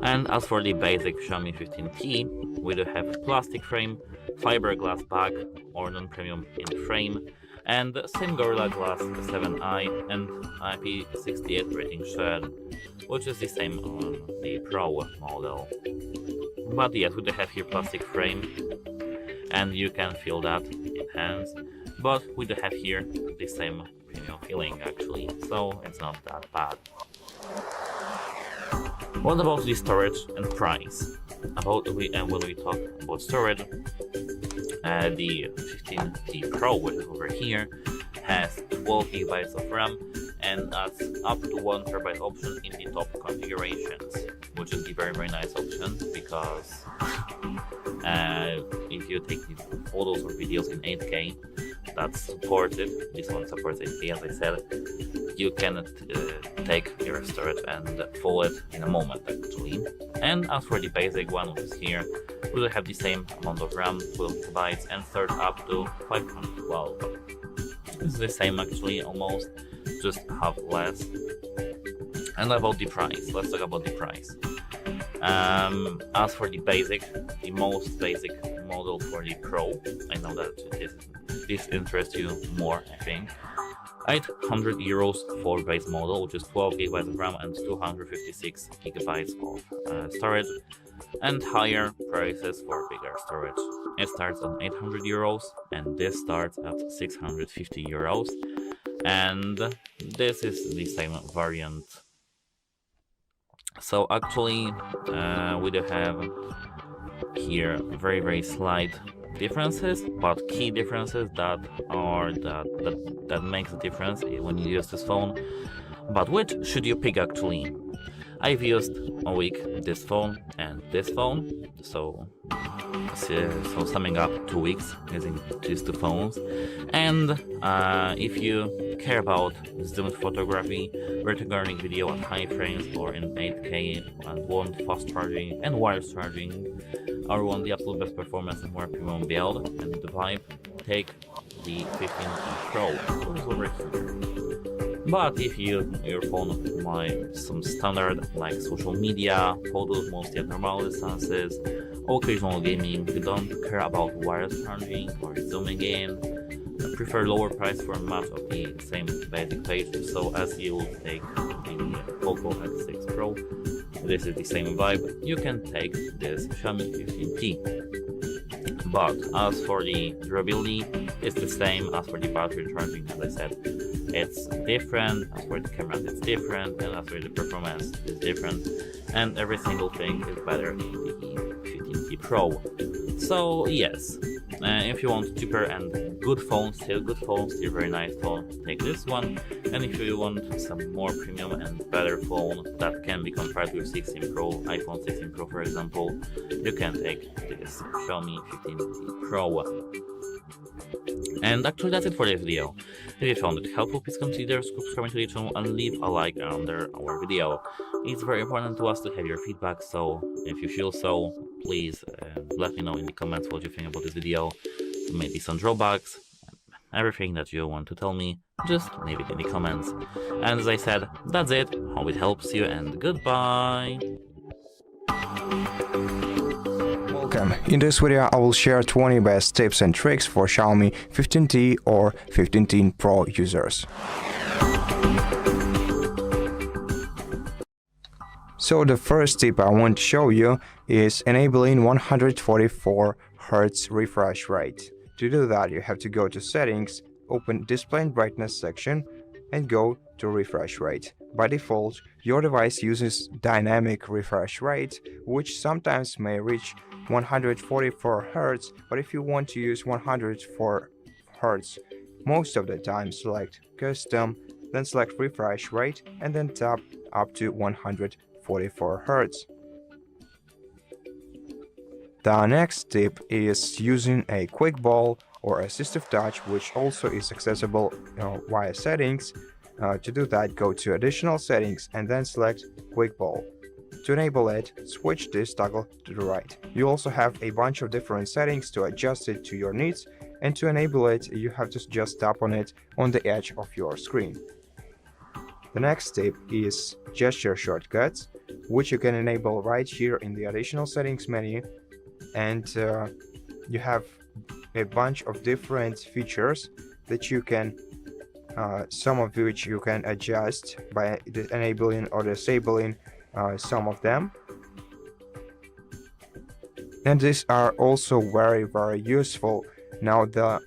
And as for the basic Xiaomi 15T, we do have a plastic frame, fiberglass back or non-premium in frame, and same Gorilla Glass 7i and IP68 rating shed, which is the same on the Pro model. But yes, we do have here plastic frame, and you can feel that in hands, but we do have here the same premium feeling actually, so it's not that bad. What about the storage and price? When we talk about storage, the 15T Pro, which is over here, has 12 GB of RAM, and that's up to 1 TB option in the top configurations, which is the very nice option, because if you take the photos or videos in 8K, that's supported. This one supports 8K, as I said. You can take your storage and fill it in a moment actually. And as for the basic one, which is here, we will have the same amount of RAM, 12 GB, and third up to 512. It's the same actually, almost, just half less. And about the price, let's talk about the price. As for the basic, the most basic model for the Pro, I know that this interests you more, I think. €800 for base model, which is 12 GB of RAM and 256 GB of storage, and higher prices for bigger storage. It starts on €800 and this starts at €650, and this is the same variant. So actually we do have here very slight differences, but key differences that makes a difference when you use this phone. But which should you pick actually? I've used a week this phone and this phone, so summing up 2 weeks using these two phones. And if you care about zoomed photography, vertical video at high frames or in 8K and want fast charging and wireless charging, or want the absolute best performance and more premium build and the vibe, take the 15T Pro, which is over here. But if you use your phone like some standard like social media, photos mostly at normal distances, occasional gaming, you don't care about wireless charging or zooming in, prefer lower price for much of the same basic page, so as you will take the Poco X6 Pro, this is the same vibe, you can take this Xiaomi 15T. But as for the durability, it's the same. As for the battery charging, as I said, it's different. As for the camera, it's different, and as for the performance, it's different, and every single thing is better in the 15T Pro. So yes, if you want cheaper and good phone, still very nice phone, take this one. And if you want some more premium and better phone that can be compared with 16 Pro, iPhone 16 Pro for example, you can take this Xiaomi 15T Pro. And actually that's it for this video. If you found it helpful, please consider subscribing to the channel and leave a like under our video. It's very important to us to have your feedback, so if you feel so, please let me know in the comments what you think about this video, maybe some drawbacks, everything that you want to tell me, just leave it in the comments. And as I said, that's it, hope it helps you, and goodbye! Welcome. In this video I will share 20 best tips and tricks for Xiaomi 15T or 15T Pro users. So the first tip I want to show you is enabling 144Hz refresh rate. To do that, you have to go to settings, open display and brightness section, and go to refresh rate. By default, your device uses dynamic refresh rate, which sometimes may reach 144 Hz, but if you want to use 104 Hz most of the time, select custom, then select refresh rate, and then tap up to 144 Hz. The next tip is using a quick ball or assistive touch, which also is accessible via settings. To do that, go to additional settings and then select quick ball. To enable it, switch this toggle to the right. You also have a bunch of different settings to adjust it to your needs, and to enable it, you have to just tap on it on the edge of your screen. The next tip is gesture shortcuts, which you can enable right here in the additional settings menu, and you have a bunch of different features that you can some of which you can adjust by enabling or disabling some of them, and these are also very useful. Now the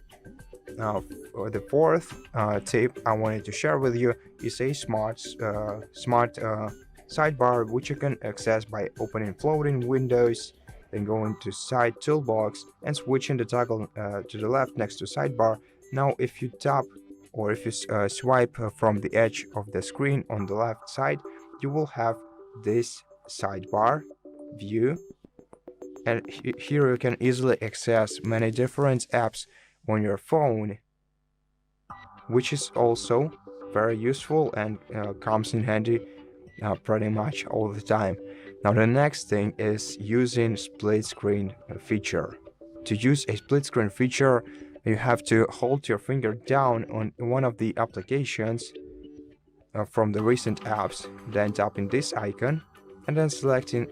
fourth tip I wanted to share with you is a smart sidebar, which you can access by opening floating windows, then going to side toolbox and switching the toggle to the left next to sidebar. Now if you tap or if you swipe from the edge of the screen on the left side, you will have this sidebar view, and here you can easily access many different apps on your phone, which is also very useful and comes in handy pretty much all the time. Now the next thing is using split screen feature. To use a split screen feature, you have to hold your finger down on one of the applications from the recent apps, then tapping this icon and then selecting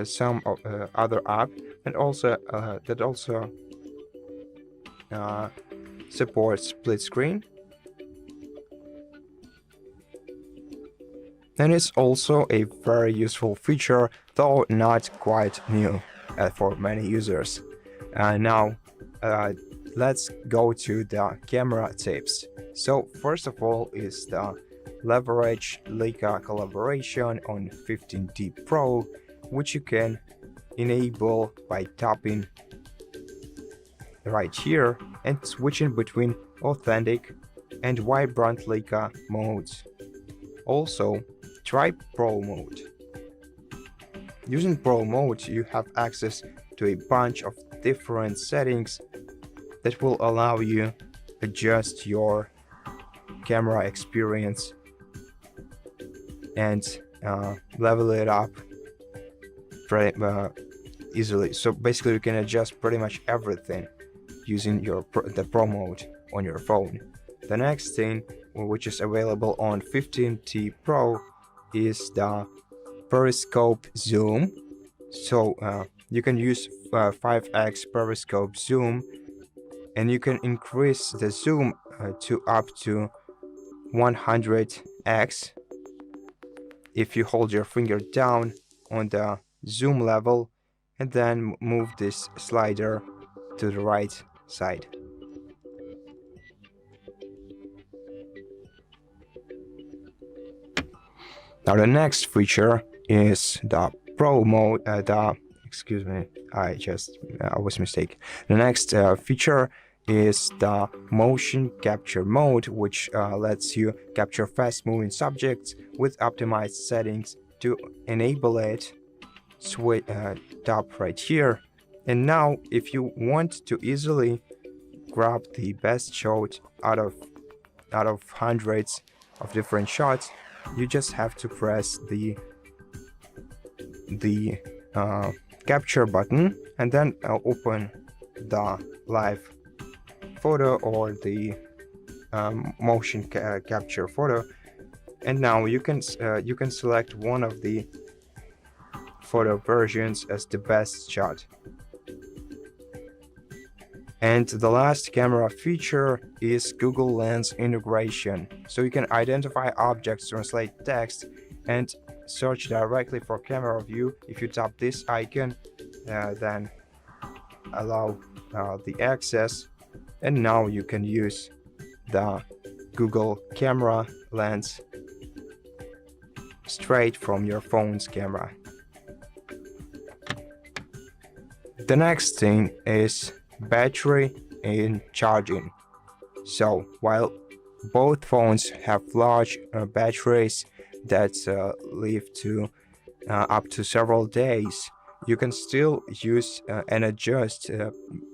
some other app, and also that also supports split screen. and it's also a very useful feature, though not quite new for many users. Now let's go to the camera tips. So first of all is the leverage Leica collaboration on 15T Pro, which you can enable by tapping right here and switching between authentic and vibrant Leica modes. Also, try Pro mode. Using Pro mode, you have access to a bunch of different settings that will allow you adjust your camera experience and level it up pretty easily. So basically you can adjust pretty much everything using the Pro mode on your phone. The next thing, which is available on 15T Pro, is the periscope zoom. So you can use 5x periscope zoom, and you can increase the zoom to up to 100x if you hold your finger down on the zoom level and then move this slider to the right side. Now the next feature is the Pro mode. Excuse me, I was mistaken. The next feature is the motion capture mode, which lets you capture fast-moving subjects with optimized settings. To enable it, tap right here, and now if you want to easily grab the best shot out of hundreds of different shots, you just have to press the capture button and then open the live photo or the motion capture photo, and now you can select one of the photo versions as the best shot. And the last camera feature is Google Lens integration. So you can identify objects, translate text, and search directly for camera view. If you tap this icon, then allow the access, and now you can use the Google camera lens straight from your phone's camera. The next thing is battery and charging. So while both phones have large batteries that live to up to several days, you can still use and adjust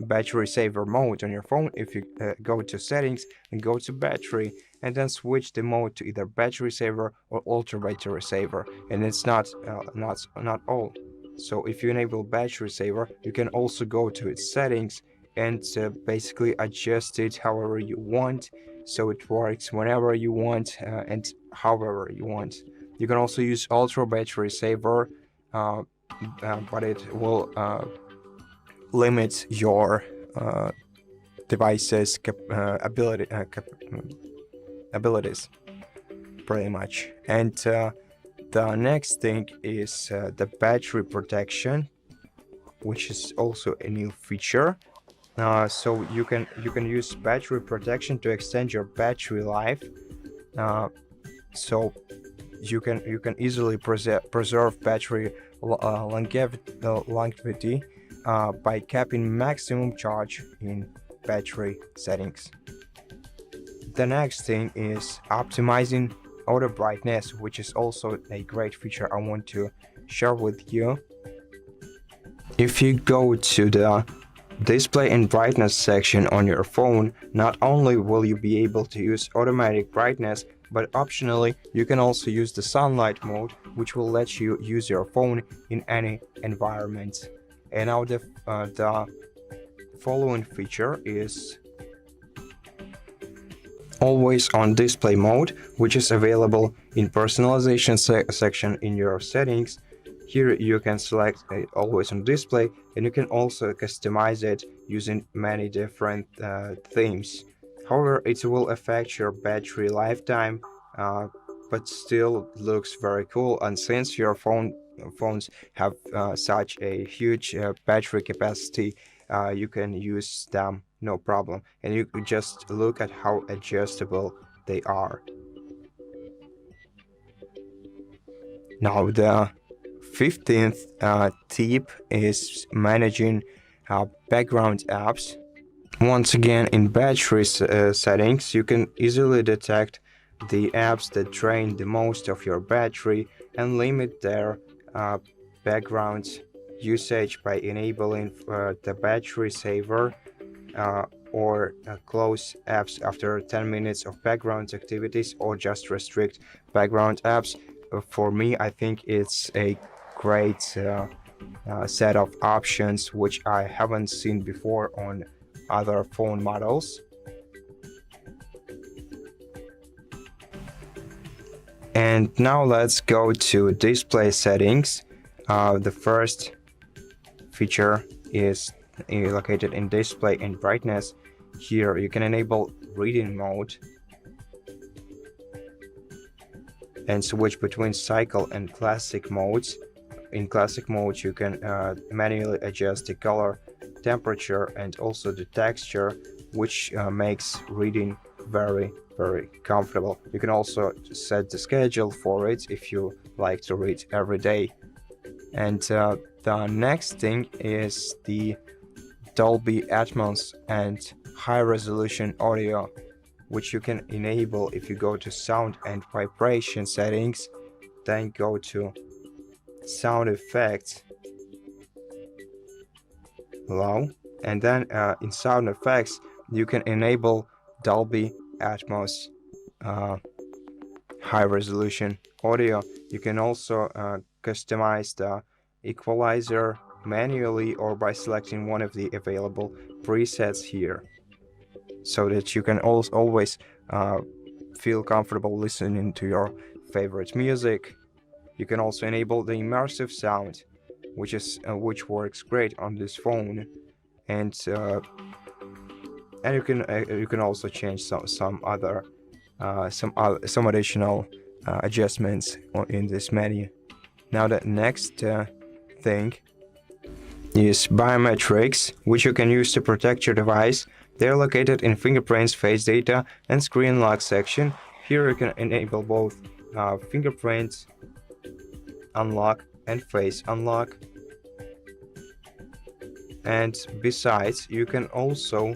battery saver mode on your phone if you go to settings and go to battery and then switch the mode to either battery saver or ultra battery saver, and it's not all. So if you enable battery saver, you can also go to its settings and basically adjust it however you want, so it works whenever you want and however you want. You can also use ultra battery saver, but it will limit your device's abilities pretty much. And the next thing is the battery protection, which is also a new feature. So you can use battery protection to extend your battery life. So you can easily preserve battery longevity by capping maximum charge in battery settings. The next thing is optimizing auto brightness, which is also a great feature I want to share with you. If you go to the display and brightness section on your phone, not only will you be able to use automatic brightness, but optionally you can also use the sunlight mode, which will let you use your phone in any environment. And now the following feature is always on display mode, which is available in personalization section in your settings. Here you can select always on display, and you can also customize it using many different themes. However, it will affect your battery lifetime but still looks very cool. And since your phones have such a huge battery capacity, you can use them no problem, and you could just look at how adjustable they are. Now the 15th tip is managing background apps. Once again, in battery settings, you can easily detect the apps that drain the most of your battery and limit their background usage by enabling the battery saver or close apps after 10 minutes of background activities, or just restrict background apps. For me, I think it's a great set of options which I haven't seen before on other phone models. And now let's go to display settings. The first feature is located in display and brightness. Here you can enable reading mode and switch between cycle and classic modes. In classic mode, you can manually adjust the color, temperature, and also the texture, which makes reading very comfortable. You can also set the schedule for it if you like to read every day. And the next thing is the Dolby Atmos and high resolution audio, which you can enable if you go to sound and vibration settings, then go to sound effects, low, and then in sound effects you can enable Dolby Atmos high resolution audio. You can also customize the equalizer manually or by selecting one of the available presets here, so that you can always feel comfortable listening to your favorite music. You can also enable the immersive sound, which works great on this phone, and you can also change some additional adjustments in this menu. Now the next thing is biometrics, which you can use to protect your device. They're located in fingerprints, face data, and screen lock section. Here you can enable both fingerprint unlock and face unlock. And besides, you can also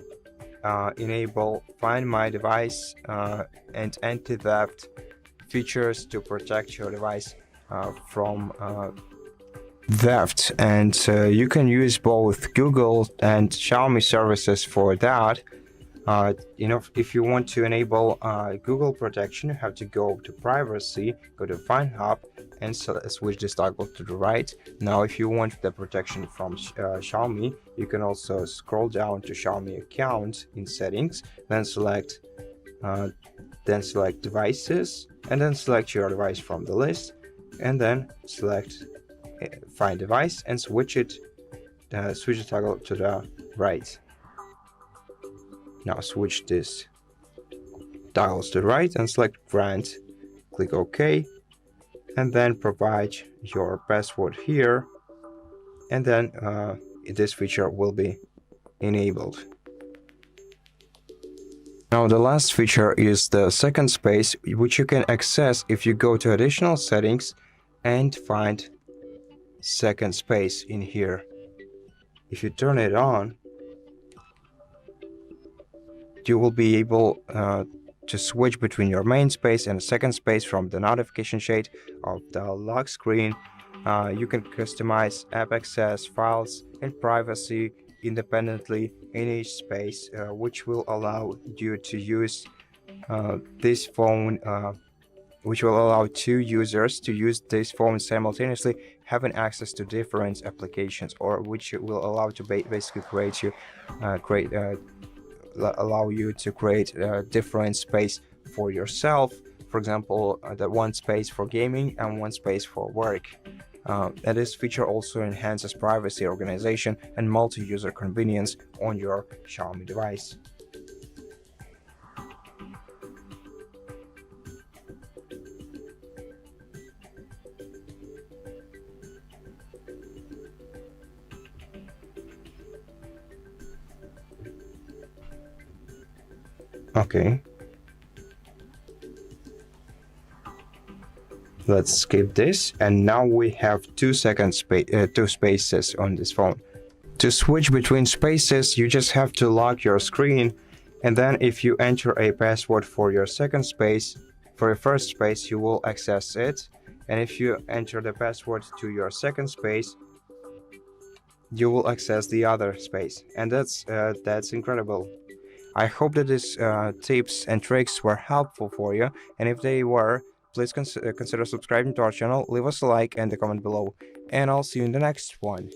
enable Find My Device and anti-theft features to protect your device from theft. And you can use both Google and Xiaomi services for that. If you want to enable Google protection, you have to go to privacy, go to Find Hub, and switch this toggle to the right. Now if you want the protection from Xiaomi, you can also scroll down to Xiaomi account in settings, then select devices, and then select your device from the list, and then select Find Device and switch the toggle to the right. Now switch this dials to the right and select Grant. Click OK, and then provide your password here, and then this feature will be enabled. Now the last feature is the second space, which you can access if you go to additional settings and find second space in here. If you turn it on, you will be able to switch between your main space and second space from the notification shade of the lock screen. You can customize app access, files, and privacy independently in each space, which will allow you to use this phone, which will allow two users to use this phone simultaneously, having access to different applications, or which will allow to basically allow you to create a different space for yourself. For example, the one space for gaming and one space for work. And this feature also enhances privacy, organization, and multi-user convenience on your Xiaomi device. Okay. Let's skip this, and now we have 2 spaces on this phone. To switch between spaces, you just have to lock your screen, and then if you enter a password for your second space, for your first space, you will access it, and if you enter the password to your second space, you will access the other space, and that's incredible. I hope that these tips and tricks were helpful for you, and if they were, please consider subscribing to our channel, leave us a like and a comment below, and I'll see you in the next one.